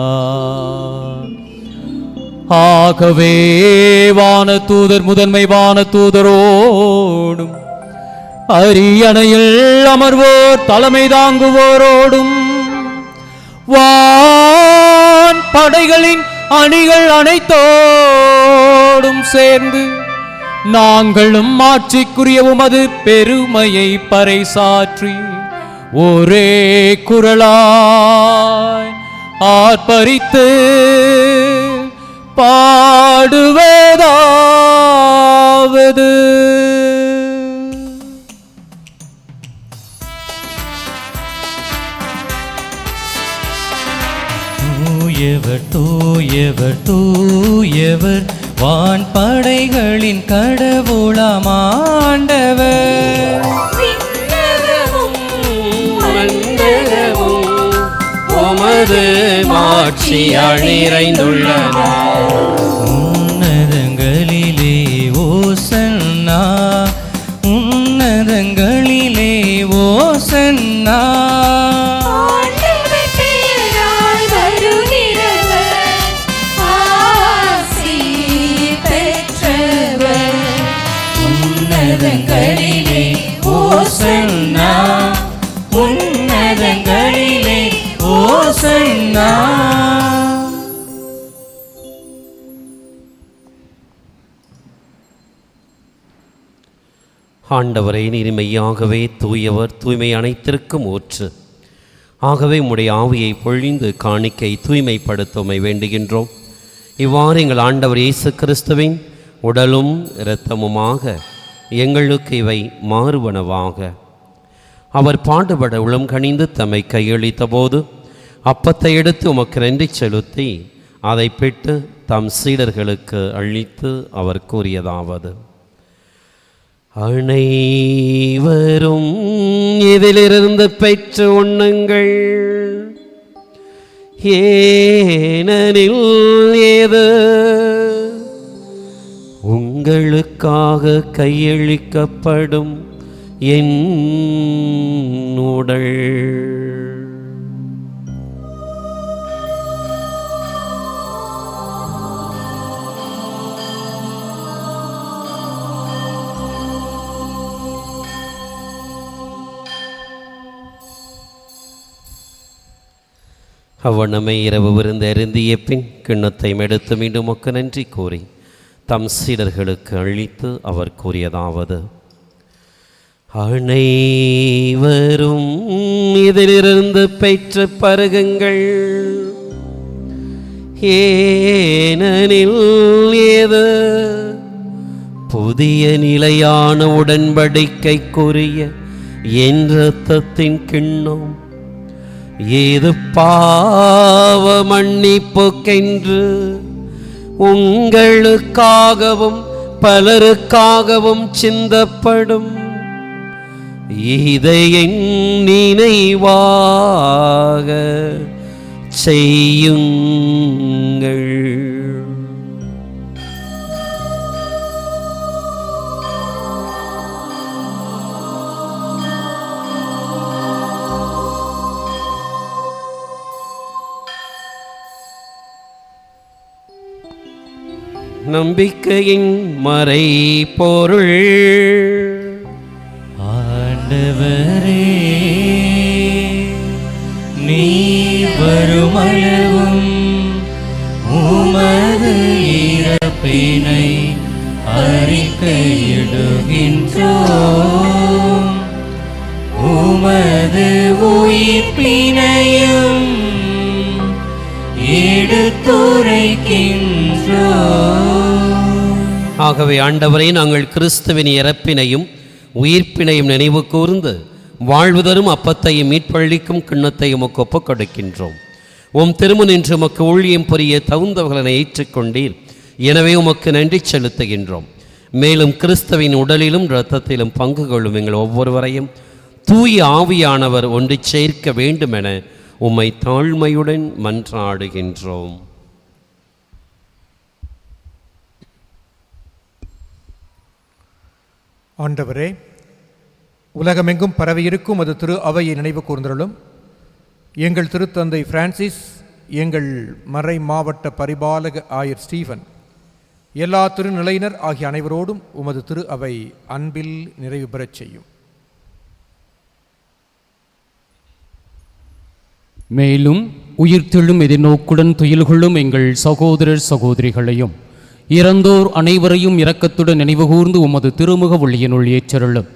ஆகவே வானதூதர் முதன்மை வானதூதரோடும் அரியணையில் அமர்வோர் தலைமை தாங்குவோரோடும் வான் படைகளின் அணிகள் அனைத்தோடும் சேர்ந்து நாங்களும் ஆட்சிக்குரிய உமது பெருமையை பறைசாற்றி ஒரே குரலாய் ஆர்ப்பரித்து பாடுவதாவது: தூயவர் தூயவர் தூயவர் வான் படைகளின் கடவுளாம் ஆண்டவர். உமது மாட்சியால் நிறைந்துள்ளன. உன்னதங்களிலே ஓசன்னா, உன்னதங்களிலே ஓசன்னா. உன்னதங்களிலே ஓசன்னா, உன்னதங்களிலே ஓசன்னா. ஆண்டவரே, நீர் மெய்யாகவே தூயவர், தூய்மை அனைத்திற்கும் ஊற்று. ஆகவே உம்முடைய ஆவியை பொழிந்து காணிக்கை தூய்மைப்படுத்த வேண்டுகின்றோம். இவ்வாறு எங்கள் ஆண்டவர் இயேசு கிறிஸ்துவின் உடலும் இரத்தமுமாக எங்களுக்கு இவை மாறுவனவாக. அவர் பாடுபட உளம் கனிந்து தம்மை கையளித்த போது அப்பத்தை எடுத்து உமக்கு நன்றி செலுத்தி அதை பெற்று தம் சீடர்களுக்கு அளித்து அவர் கூறியதாவது: அனைவரும் இதிலிருந்து பெற்று உண்ணுங்கள், ஏனெனில் ஏது உங்களுக்காக கையளிக்கப்படும் என் உடல். அவ்வண்ணமே இரவு விருந்து அருந்திய பின் கிண்ணத்தை எடுத்து மீண்டும் உமக்கு நன்றி கூறி தம் சீடர்களுக்கு அளித்து அவர் கூறியதாவது: அனைவரும் இதிலிருந்து பெற்று பருகுங்கள், ஏனெனில் ஏது புதிய நிலையான உடன்படிக்கைக்குரிய என் இரத்தத்தின் கிண்ணம், ஏது பாவ மன்னிப்புக்கென்று உங்களுக்காகவும் பலருக்காகவும் சிந்தப்படும் இதை என் நினைவாக செய்யுங்கள். நம்பிக்கையின் மறைபொருள். ஆண்டவரே, நீ வருமளவும் உமது இறப்பினை அறிக்கையிடுகின்றோம், உமது உயிர்ப்பினையும் ஆகவே ஆண்டவரே, நாங்கள் கிறிஸ்துவின் இறப்பினையும் உயிர்ப்பினையும் நினைவு கூர்ந்து வாழ்வு தரும் அப்பத்தையும் மீட்பளிக்கும் கிண்ணத்தையும் உமக்கு ஒப்புக் கொடுக்கின்றோம். உம் திருமுனின்று உமக்கு ஊழியம் புரிய தகுந்தவர்களை ஏற்றுக்கொண்டீர். எனவே உமக்கு நன்றி செலுத்துகின்றோம். மேலும் கிறிஸ்துவின் உடலிலும் இரத்தத்திலும் பங்கு கொள்ளும் எங்கள் ஒவ்வொருவரையும் தூய ஆவியானவர் ஒன்று சேர்க்க வேண்டுமென உம்மை தாழ்மையுடன் மன்றாடுகின்றோம். ஆண்டவரே, உலகமெங்கும் பரவியிருக்கும் அது திரு அவையை நினைவு கூர்ந்தருளும். எங்கள் திருத்தந்தை பிரான்சிஸ், எங்கள் மறை மாவட்ட பரிபாலக ஆயர் ஸ்டீஃபன், எல்லா திருநிலையினர் ஆகிய அனைவரோடும் உமது திரு அவை அன்பில் நிறைவு பெறச் செய்யும். மேலும் உயிர்த்தெழும் எதிர்நோக்குடன் துயில் கொள்ளும் எங்கள் சகோதரர் சகோதரிகளையும் இறந்தோர் அனைவரையும் இரக்கத்துடன் நினைவுகூர்ந்து உமது திருமுக ஒளியினுள் ஏற்றருளும்.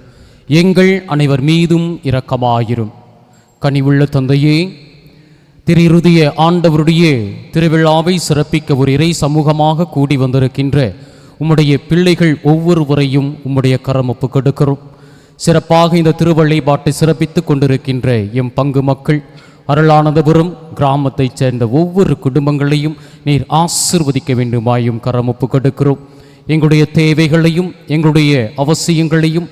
எங்கள் அனைவர் மீதும் இரக்கமாயிரும். கனிவுள்ள தந்தையே, திரு ஆண்டவருடைய திருவிழாவை சிறப்பிக்க ஒரு இறை சமூகமாக கூடி வந்திருக்கின்ற உம்முடைய பிள்ளைகள் ஒவ்வொருவரையும் உம்முடைய கரம் ஒப்புக் கொடுக்கிறோம். சிறப்பாக இந்த திருவழிபாட்டை சிறப்பித்துக் கொண்டிருக்கின்ற எம் பங்கு மக்கள், அருளானந்தபுரம் கிராமத்தைச் சேர்ந்த ஒவ்வொரு குடும்பங்களையும் நீர் ஆசிர்வதிக்க வேண்டுமாயும் கரம் ஒப்புக் கொடுக்கிறோம். எங்களுடைய தேவைகளையும் எங்களுடைய அவசியங்களையும்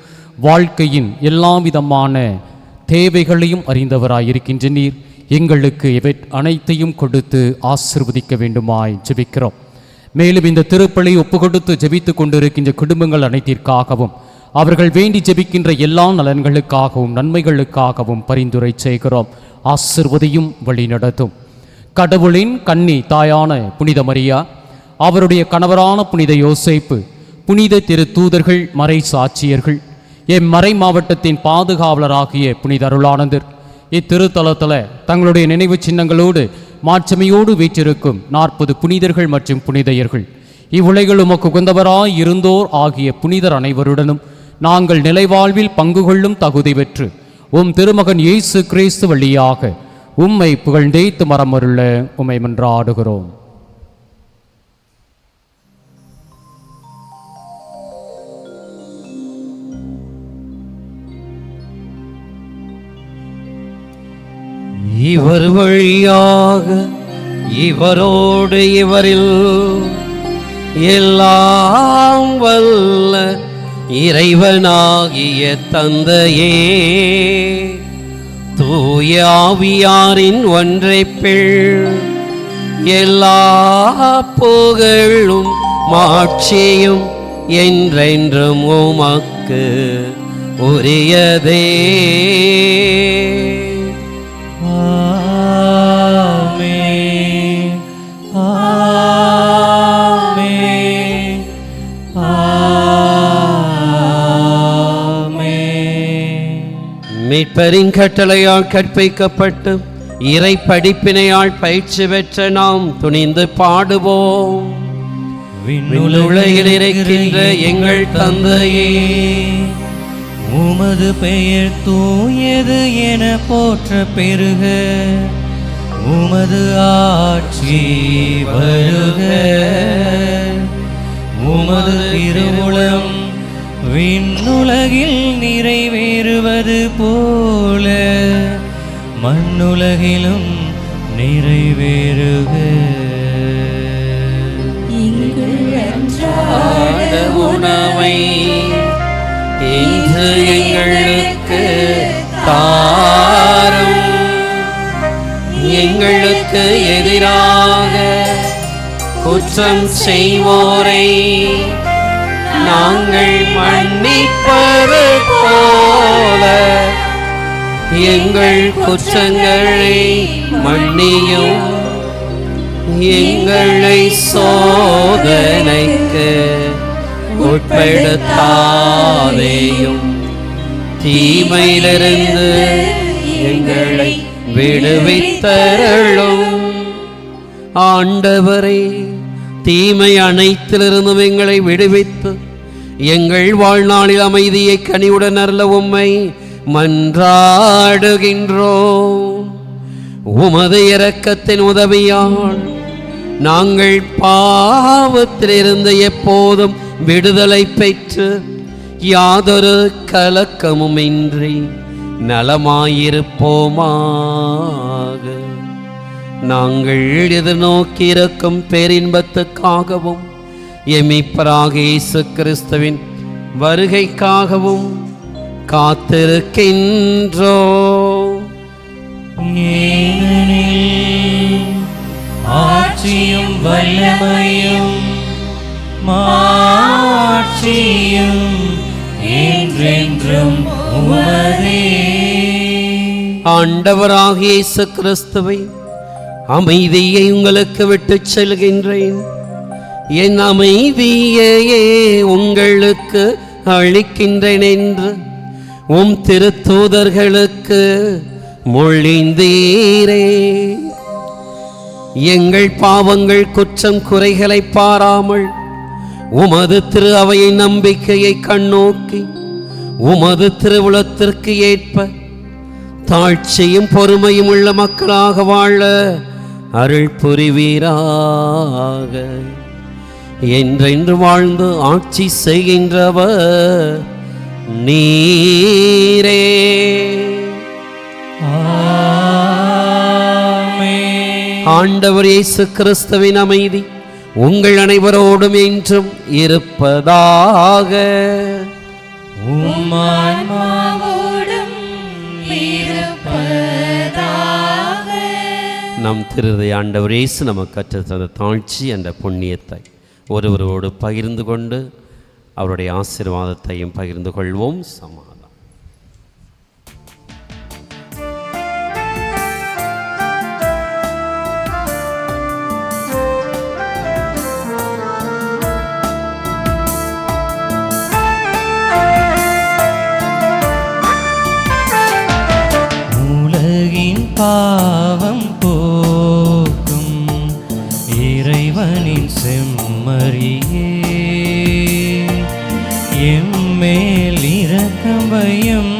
வாழ்க்கையின் எல்லா விதமான தேவைகளையும் அறிந்தவராயிருக்கின்ற நீர் எங்களுக்கு இவை அனைத்தையும் கொடுத்து ஆசிர்வதிக்க வேண்டுமாய் ஜெபிக்கிறோம். மேலும் இந்த திருப்பலி ஒப்புக் கொடுத்து ஜெபித்து கொண்டிருக்கின்ற குடும்பங்கள் அனைத்திற்காகவும் அவர்கள் வேண்டி ஜெபிக்கின்ற எல்லா நலன்களுக்காகவும் நன்மைகளுக்காகவும் பரிந்துரை செய்கிறோம். ஆசிர்வதியும் வழி நடத்தும். கடவுளின் கன்னி தாயான புனித மரியா, அவருடைய கணவரான புனித யோசேப்பு, புனித திரு தூதர்கள், மறை சாட்சியர்கள், எம் மறை மாவட்டத்தின் பாதுகாவலராகிய புனித அருளானந்தர் இத்திருத்தலத்தில் தங்களுடைய நினைவு சின்னங்களோடு மாட்சிமையோடு வீற்றிருக்கும் 40 புனிதர்கள் மற்றும் புனிதையர்கள், இவ்வுலகில் உமக்கு உகந்தவராய் இருந்தோர் ஆகிய புனிதர் அனைவருடனும் நாங்கள் நிலைவாழ்வில் பங்கு கொள்ளும் தகுதி பெற்று உம் திருமகன் இயேசு கிறிஸ்து வழியாக உம்மை புகழ்ந்தேத்து மரமருள உம்மை மன்றாடுகிறோம். இவர் வழியாக இவரோடு இவரில் எல்லாம் வல்ல இறைவனாகிய தந்தையே, தூய ஆவியாரின் ஒன்றைப்பில் எல்லா புகழும் மாட்சியும் என்றென்றும் உமக்கு உரியதே. ஆமென், ஆமென், ஆமென். மீட்பரின் கட்டளையால் கற்பிக்கப்பட்டு இறை படிப்பினையால் பயிற்சி பெற்ற நாம் துணிந்து பாடுவோம். விண்ணுலகில் இருக்கின்ற எங்கள் தந்தையே, உமது பெயர் தூயது என போற்ற பெருக, உமது ஆட்சி வருக, உமது திருவுளம் விண்ணுலகில் நிறைவேறுவது போல மண்ணுலகிலும் நிறைவேறுக. எங்கள் அன்றாட உணவை இன்று எங்களுக்கு தாரும். எங்களுக்கு எதிராக குற்றம் செய்வோரை நாங்கள் மன்னிப்பது போல எங்கள் குற்றங்களை மன்னியும். எங்களை சோதனைக்கு உட்படுத்தாதேயும், தீமையிலிருந்து எங்களை விடுவித்தருளும். ஆண்டவரே, தீமை அனைத்திலிருந்தும் எங்களை விடுவித்து எங்கள் வாழ்நாளில் அமைதியை கனிவுடன் அருள உம்மை மன்றாடுகின்றோம். உமது இரக்கத்தின் உதவியால் நாங்கள் பாவத்திலிருந்து எப்போதும் விடுதலை பெற்று யாதொரு கலக்கமும் இன்றி நலமாயிருப்போமாக. நாங்கள் எதிர்நோக்கியிருக்கும் பேரின்பத்துக்காகவும் எமிப்பராக இயேசு கிறிஸ்துவின் வருகைக்காகவும் காத்திருக்கின்றோம். ஆட்சியும் வல்லமையும் மாட்சியும் என்றென்றும் உமதே. ஆண்டவராகிய இயேசு கிறிஸ்துவை அமைதியை உங்களுக்கு விட்டுச் செல்கின்றேன், என் அமைதியையே உங்களுக்கு அளிக்கின்றேன் என்று உம் திருத்தூதர்களுக்கு மொழிந்தீரே. எங்கள் பாவங்கள் குற்றம் குறைகளை பாராமல் உமது திரு அவையின் நம்பிக்கையை கண்ணோக்கி உமது திருவுளத்திற்கு ஏற்ப தாழ்ச்சியும் பொறுமையும் உள்ள மக்களாக வாழ அருள் புரிவீராக. என்றென்று வாழ்ந்து ஆட்சி செய்கின்றவர் நீரே. ஆண்டவர் இயேசு கிறிஸ்துவின் அமைதி உங்கள் அனைவரோடும் என்றும் இருப்பதாக. நம் திருதை ஆண்டவர் இயேசு நமக்கு கற்றுத்தந்த தாழ்ச்சி என்ற புண்ணியத்தை ஒருவரோடு பகிர்ந்து கொண்டு அவருடைய ஆசீர்வாதத்தையும் பகிர்ந்து கொள்வோம். சமாதானம். உலகின் பாவம் போக்கும் இறைவனின் செம்மறியே, எம்மேல் இரக்கம் வையும்.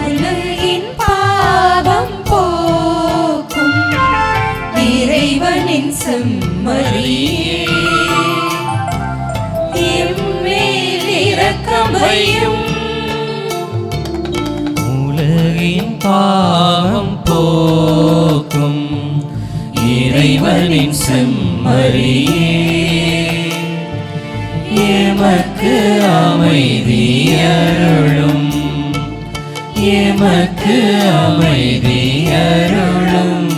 உலகின் பாவம் போக்கும் இறைவனின் செம்மறியே, எம்மேல் இரக்கம் வையும். உலகின் பாவம் போக்கும் இறைவனின் செம்மறியே, எமக்கு அமைதி அருளும், எமக்கு அமைதி அருளும்.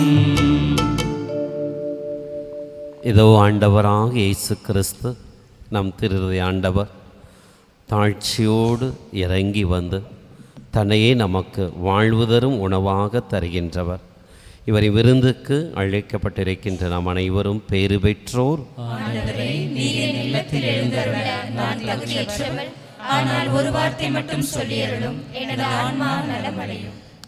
இதோ ஆண்டவராக இயேசு கிறிஸ்து நம் திருதை ஆண்டவர் தாழ்ச்சியோடு இறங்கி வந்து தன்னையே நமக்கு வாழ்வு தரும் உணவாக தருகின்றவர். இவரின் விருந்துக்கு அழைக்கப்பட்டிருக்கின்ற நாம் அனைவரும் பேறு பெற்றோர்.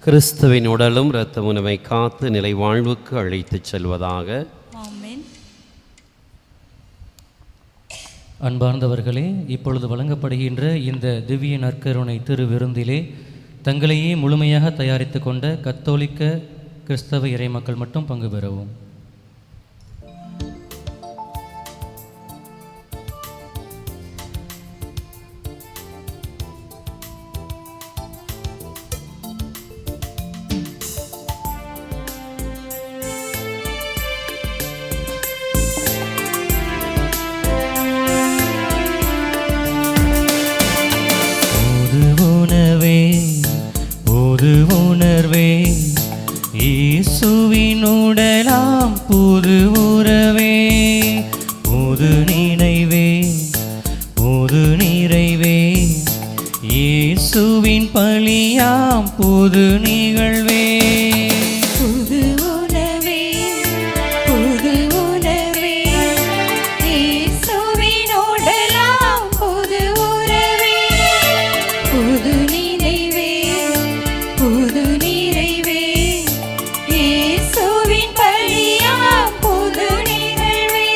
கிறிஸ்துவின் உடலும் இரத்தமும் நம்மை காத்து நிலை வாழ்வுக்கு அழைத்துச் செல்வதாக. அன்பார்ந்தவர்களே, இப்பொழுது வழங்கப்படுகின்ற இந்த திவ்ய நற்கருணை திருவிருந்திலே தங்களையே முழுமையாக தயாரித்து கொண்ட கத்தோலிக்க கிறிஸ்தவ இறைமக்கள் மட்டும் பங்கு பெறவும். புது நிகழ்வே புது உணவே புது உணவே இயேசுவினோடெல்லாம் புது உறவே புது நினைவே புது நிறைவே இயேசுவின் பழியாம் புது நிகழ்வே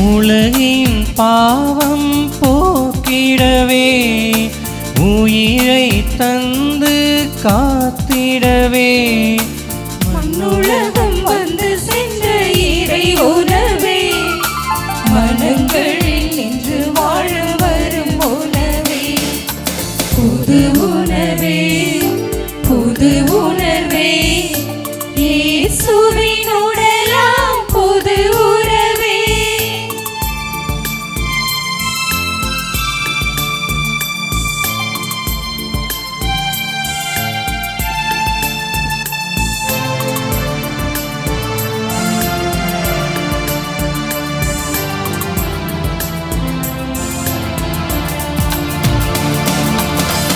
உலகின் பாவம் போக்கிடவே உயிரை தந்து காத்திடவே மண்ணுலகம் வந்து சென்ற இறை உணவே மனங்களில் நின்று வாழ வரும் உணவே புது உணவே புது உணர்வே இயேசுவினோடெல்லாம் புது உறவே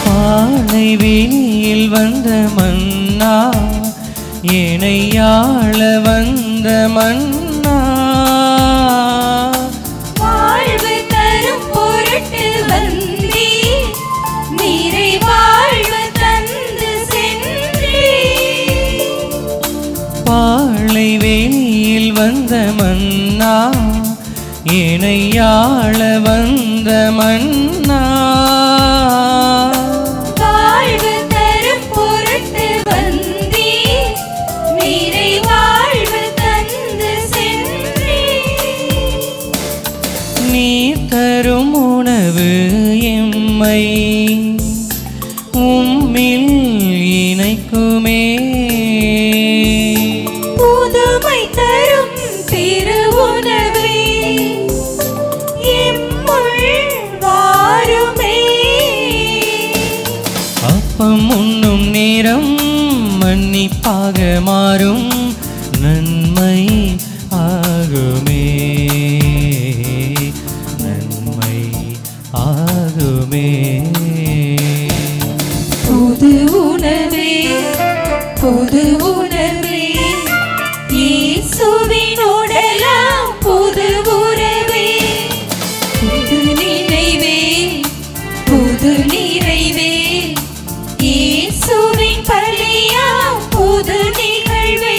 பாலை வெளியில் வந்த மன்னா இணையாள வந்த மன்னா வாழ்வு தரும் பொருட்டு வந்தீ நீரை வாழ்வு தந்து சென்றீ பாலை வெளியில் வந்த மன்னா இணையாள வந்த மன்னா வாழ்வு தரும் பொருட்டு வந்தீ நீரை வாழ்வு தந்து சென்றீ நீ தரும் உணவு எம்மை உம்மில் இணைக்குமே புதுமை தரும் திருவுணவே எம்முள் வாருமே அப்பம் உண்ணும் நேரம் மன்னிப்பாக மாறும் நன்மை ஆகுமே நன்மை ஆகுமே புது உணவே புது உணர்வே இயேசுவினோடெல்லாம் புது உறவே புது நினைவே புது நிறைவே இயேசுவின் பழியாம் புது நிகழ்வே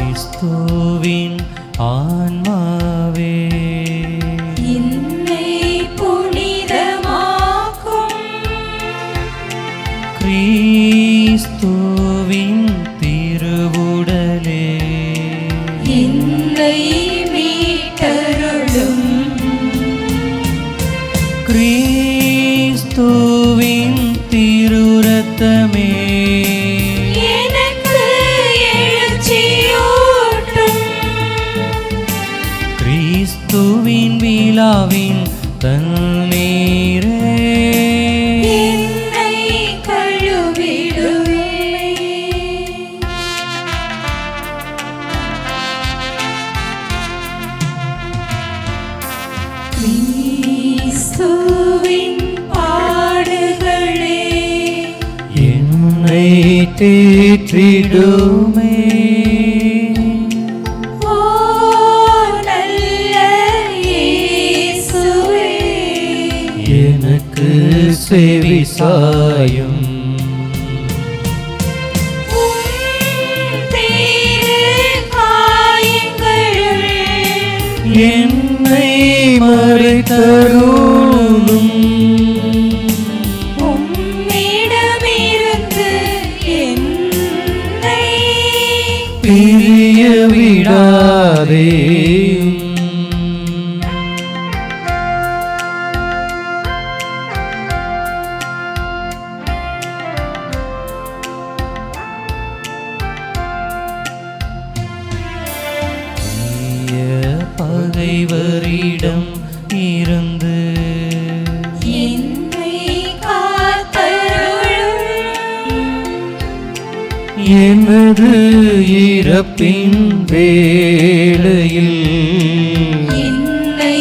கிறிஸ்துவின் ஆன்மாவே என்னை புனிதமாக்கும் கிறிஸ்துவின் திருவுடலே என்னை மீட்டருளும் கிறிஸ்துவின் திருரத்தமே எனக்கு எழுச்சியூட்டும் கிறிஸ்துவின் விழாவின் தண்ணீரே என்னை கழுவிடுமே கிறிஸ்துவின் பாடுகளே என்னை தேற்றிடுமே ஓ நல்ல இயேசுவே எனக்கு செவி சாயும் என்னை மறைத்தருளும். உம்மிடமிருந்து என்னை பிரிய விடாதே. பகைவரிடம் இருந்து என்னை காத்தருளும். எனது இறப்பின் வேளையில் என்னை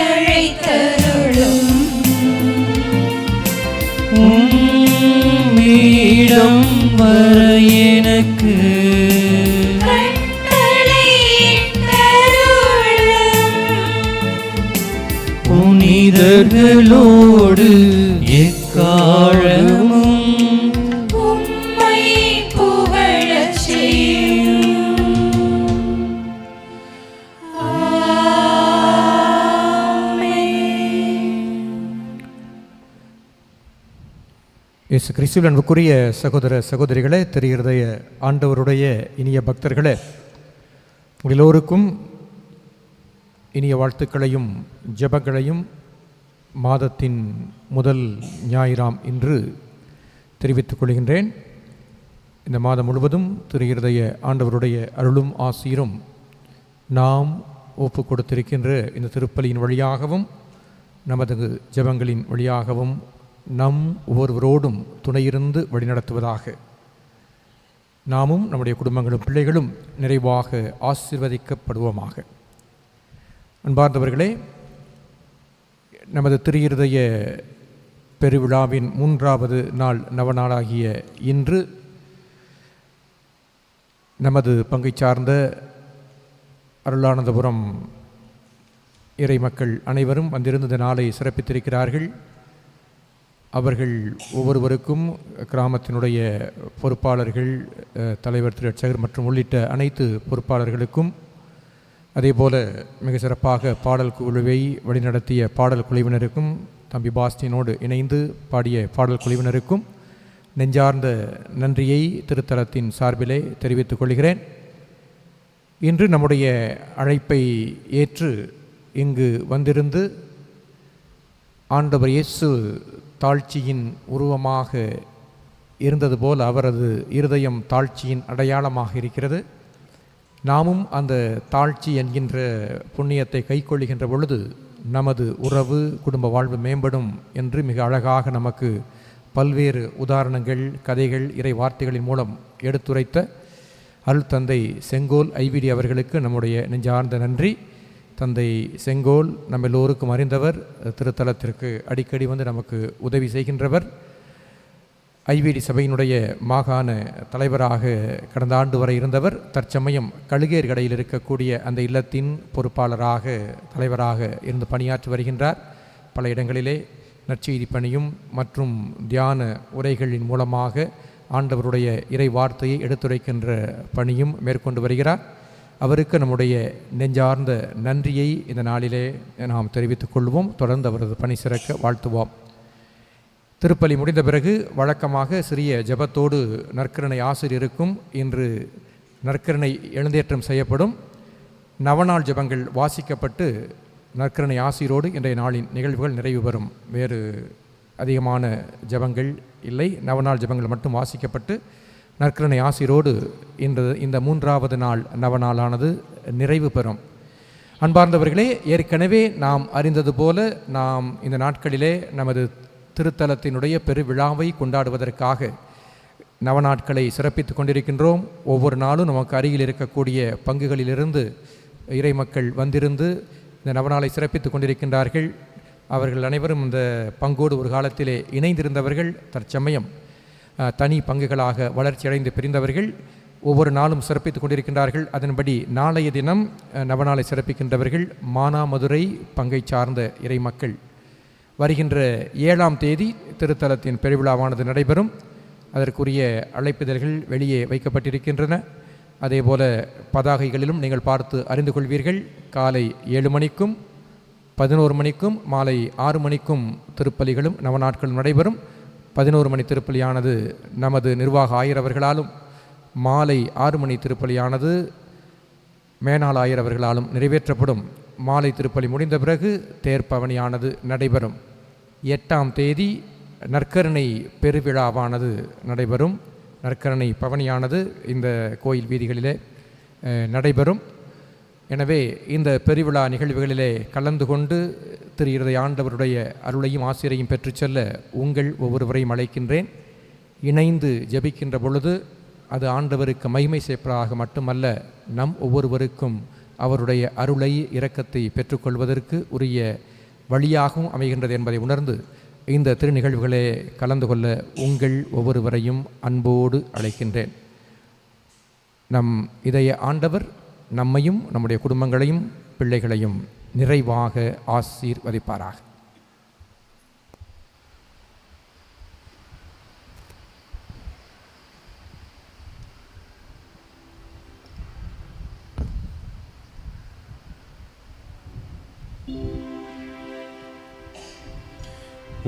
அழைத்தருளும். உம்மிடம் வர எனக்கு புனிதர்களோடு எக்காலமும் உம்மை புகழச் செய்யும். இயேசு கிறிஸ்துவில் அன்புக்குரிய சகோதர சகோதரிகளே, திரு இருதய ஆண்டவருடைய இனிய பக்தர்களே, உங்கள் எல்லோருக்கும் இனிய வாழ்த்துக்களையும் ஜெபங்களையும் மாதத்தின் முதல் ஞாயிறாம் இன்று தெரிவித்துக் கொள்கின்றேன். இந்த மாதம் முழுவதும் திரு இருதய ஆண்டவருடைய அருளும் ஆசீரும் நாம் ஒப்பு கொடுத்திருக்கின்ற இந்த திருப்பலியின் வழியாகவும் நமது ஜெபங்களின் வழியாகவும் நம் ஒவ்வொருவரோடும் துணையிருந்து வழிநடத்துவதாக. நாமும் நம்முடைய குடும்பங்களும் பிள்ளைகளும் நிறைவாக ஆசீர்வதிக்கப்படுவோமாக. அன்பார்ந்தவர்களே, நமது திரு இருதய பெருவிழாவின் 3வது நாள் நவநாளாகிய இன்று நமது பங்கை சார்ந்த அருளானந்தபுரம் இறை மக்கள் அனைவரும் வந்திருந்து இந்த நாளை சிறப்பித்திருக்கிறார்கள். அவர்கள் ஒவ்வொருவருக்கும் கிராமத்தினுடைய பொறுப்பாளர்கள், தலைவர் திரு அர்ச்சகர் மற்றும் உள்ளிட்ட அனைத்து பொறுப்பாளர்களுக்கும், அதேபோல மிக சிறப்பாக பாடல் குழுவை வழிநடத்திய பாடல் குழுவினருக்கும், தம்பி பாஸ்டினோடு இணைந்து பாடிய பாடல் குழுவினருக்கும் நெஞ்சார்ந்த நன்றியை திருத்தலத்தின் சார்பிலே தெரிவித்துக் கொள்கிறேன். இன்று நம்முடைய அழைப்பை ஏற்று இங்கு வந்திருந்து ஆண்டவர் இயேசு தாழ்ச்சியின் உருவமாக இருந்தது போல் அவரது இருதயம் தாழ்ச்சியின் அடையாளமாக இருக்கிறது. நாமும் அந்த தாழ்ச்சி என்கின்ற புண்ணியத்தை கைக்கொள்ளுகின்ற பொழுது நமது உறவு, குடும்ப வாழ்வு மேம்படும் என்று மிக அழகாக நமக்கு பல்வேறு உதாரணங்கள், கதைகள், இறை வார்த்தைகளின் மூலம் எடுத்துரைத்த அருள் தந்தை செங்கோல் ஐவிடி அவர்களுக்கு நம்முடைய நெஞ்சார்ந்த நன்றி. தந்தை செங்கோல் நம்ம எல்லோருக்கும் அறிந்தவர், திருத்தலத்திற்கு அடிக்கடி வந்து நமக்கு உதவி செய்கின்றவர். ஐவிடி சபையினுடைய மாகாண தலைவராக கடந்த ஆண்டு வரை இருந்தவர். தற்சமயம் கழுகேர் கடையில் இருக்கக்கூடிய அந்த இல்லத்தின் பொறுப்பாளராக, தலைவராக இருந்து பணியாற்றி வருகின்றார். பல இடங்களிலே நற்செய்தி பணியும் மற்றும் தியான உரைகளின் மூலமாக ஆண்டவருடைய இறை வார்த்தையை எடுத்துரைக்கின்ற பணியும் மேற்கொண்டு வருகிறார். அவருக்கு நம்முடைய நெஞ்சார்ந்த நன்றியை இந்த நாளிலே நாம் தெரிவித்துக் கொள்வோம். தொடர்ந்து அவரது பணி சிறக்க வாழ்த்துவோம். திருப்பலி முடிந்த பிறகு வழக்கமாக சிறிய ஜெபத்தோடு நற்கருணை ஆசிர் இருக்கும். இன்று நற்கருணை எழுந்தேற்றம் செய்யப்படும். நவநாள் ஜெபங்கள் வாசிக்கப்பட்டு நற்கருணை ஆசிரோடு இன்றைய நாளின் நிகழ்வுகள் நிறைவு பெறும். வேறு அதிகமான ஜெபங்கள் இல்லை. நவநாள் ஜெபங்கள் மட்டும் வாசிக்கப்பட்டு நற்கருணை ஆசிரோடு இந்த 3வது நாள் நவநாளானது நிறைவு பெறும். அன்பார்ந்தவர்களே, ஏற்கனவே நாம் அறிந்தது போல நாம் இந்த நாட்களிலே நமது திருத்தலத்தினுடைய பெருவிழாவை கொண்டாடுவதற்காக நவநாட்களை சிறப்பித்து கொண்டிருக்கின்றோம். ஒவ்வொரு நாளும் நமக்கு அருகில் இருக்கக்கூடிய பங்குகளிலிருந்து இறை மக்கள் வந்திருந்து இந்த நவநாளை சிறப்பித்து கொண்டிருக்கின்றார்கள். அவர்கள் அனைவரும் இந்த பங்கோடு ஒரு காலத்திலே இணைந்திருந்தவர்கள், தற்சமயம் தனி பங்குகளாக வளர்ச்சியடைந்து பிரிந்தவர்கள் ஒவ்வொரு நாளும் சிறப்பித்து கொண்டிருக்கின்றார்கள். அதன்படி நாளைய தினம் நவநாளை சிறப்பிக்கின்றவர்கள் மானாமதுரை பங்கை சார்ந்த இறை மக்கள். வருகின்ற 7ஆம் தேதி திருத்தலத்தின் பெருவிழாவானது நடைபெறும். அதற்குரிய அழைப்பிதழ்கள் வெளியே வைக்கப்பட்டிருக்கின்றன. அதேபோல பதாகைகளிலும் நீங்கள் பார்த்து அறிந்து கொள்வீர்கள். காலை 7 மணிக்கும் 11 மணிக்கும் மாலை 6 மணிக்கும் திருப்பலிகளும் நவநாட்களும் நடைபெறும். 11 மணி திருப்பலியானது நமது நிர்வாக ஆயரவர்களாலும், மாலை 6 மணி திருப்பலியானது மேனாள் ஆயரவர்களாலும் நிறைவேற்றப்படும். மாலை திருப்பலி முடிந்த பிறகு தேர்ப்பவனியானது நடைபெறும். 8ஆம் தேதி நற்கருணை பெருவிழாவானது நடைபெறும். நற்கருணை பவனியானது இந்த கோயில் வீதிகளிலே நடைபெறும். எனவே இந்த பெருவிழா நிகழ்வுகளிலே கலந்து கொண்டு திரு இருதய ஆண்டவருடைய அருளையும் ஆசிரியையும் பெற்று செல்ல உங்கள் ஒவ்வொருவரையும் அழைக்கின்றேன். இணைந்து ஜெபிக்கின்ற பொழுது அது ஆண்டவருக்கு மகிமை சேர்ப்பதாக மட்டுமல்ல, நம் ஒவ்வொருவருக்கும் அவருடைய அருளை இரக்கத்தை பெற்றுக்கொள்வதற்கு உரிய வழியாகவும் அமைகின்றது என்பதை உணர்ந்து இந்த திருநிகழ்வுகளே கலந்து கொள்ள உங்கள் ஒவ்வொருவரையும் அன்போடு அழைக்கின்றேன். நம் இதய ஆண்டவர் நம்மையும் நம்முடைய குடும்பங்களையும் பிள்ளைகளையும் நிறைவாக ஆசீர்வதிப்பாராக.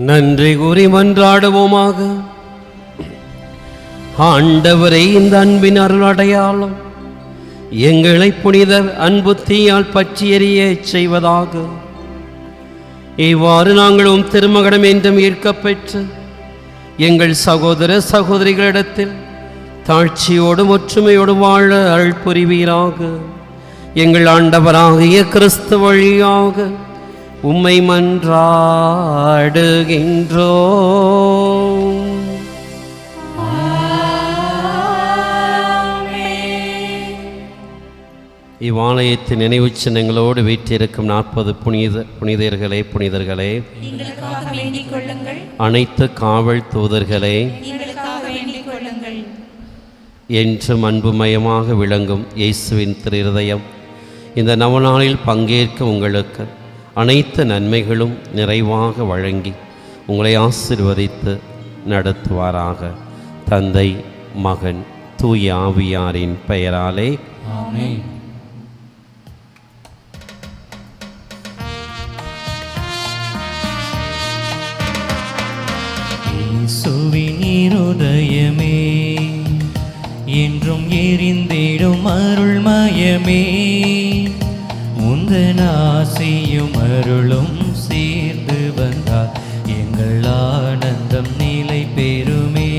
நன்றி கூறி மன்றாடுவோமாக. ஆண்டவரே, இந்த அன்பின் அருள் அடையாளம் எங்களை புனித அன்பு தீயால் பற்றி எறிய செய்வதாக. இவ்வாறு நாங்களும் திருமகனம் என்றும் ஈர்க்கப்பெற்று எங்கள் சகோதர சகோதரிகளிடத்தில் தாழ்ச்சியோடும் ஒற்றுமையோடு வாழ அருள் புரிவீராக. எங்கள் ஆண்டவராகிய கிறிஸ்து வழியாக உம்மை மன்றாடுகின்றோம். இவ்வாலயத்தின் நினைவு சின்னங்களோடு வீற்றிருக்கும் 40 புனிதர்களே, அனைத்து காவல் தூதர்களே, என்றும் அன்புமயமாக விளங்கும் இயேசுவின் திரு இருதயம் இந்த நவநாளில் பங்கேற்க உங்களுக்கு அனைத்து நன்மைகளும் நிறைவாக வழங்கி உங்களை ஆசீர்வதித்து நடத்துவாராக. தந்தை, மகன், தூய ஆவியாரின் பெயராலே ஆமென். இயேசுவின் இருதயமே, என்றும் எரிந்திடும் அருள்மயமே, உந்தன் ஆசியும் அருளும் சேர்ந்து வந்தால் எங்கள் ஆனந்தம் நிலை பெறுமே.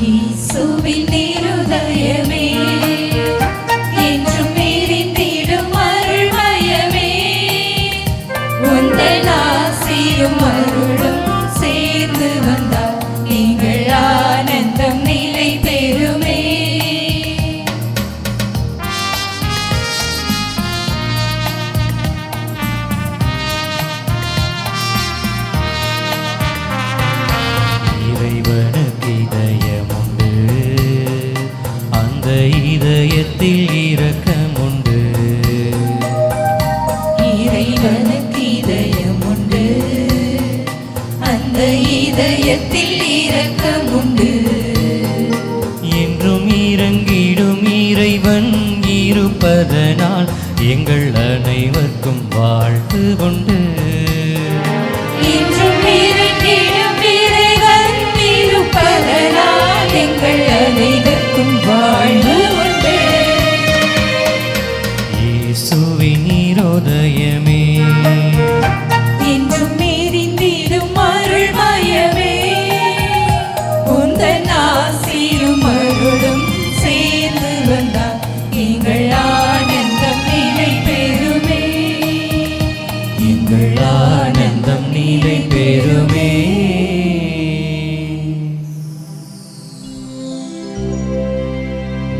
இயேசுவின் இருதயமே, என்றும் எரிந்திடும் அருள்மயமே, உந்தன் ஆசியும் அருளும் சேர்ந்து வந்தால் எங்கள் ஆனந்தம் நிலை பெறுமே. இறைவனுக்கு இதயமுண்டு, அந்த இதயத்தில் இரக்கமுண்டு. இறைவனுக்கு இதயமுண்டு, அந்த இதயத்தில் இரக்கமுண்டு. என்றும் இறங்கிடும் இறைவன் இருப்பதனால் எங்கள் அனைவருக்கும் வாழ்த்து உண்டு. இன்றும் இறங்கிடும் இறைவன் இருப்பதனால் எங்கள் அனைவருக்கும் வாழ்வு உண்டு. இயேசுவின் இருதயமே, என்றும் எரிந்திடும் அருள்மயமே, உந்தன் ஆசியும் அருளும் சேர்ந்து வந்தால் எங்கள் ஆனந்தம் நிலை பெறுமே. எங்கள் ஆனந்தம் நிலை பெறுமே.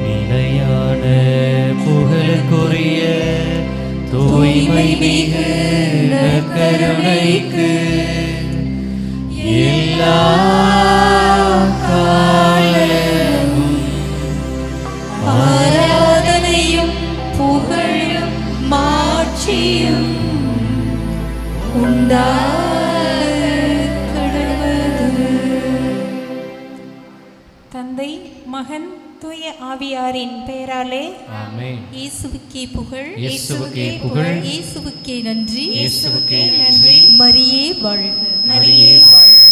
நிலையான புகழுக்குரிய தூய்மை மிகு கருணைக்கு எல்லா காலமும் ஆராதனையும் புகழும் மாட்சியும் உண்டாகடவது. தந்தை, மகன், தூய ஆவியாரின் பெயராலே ஆமென். இயேசுவுக்கே புகழ், இயேசுவுக்கே புகழ், இயேசுவுக்கே நன்றி, இயேசுவுக்கே நன்றி. மரியே வாழ்க, மரியே வாழ்க.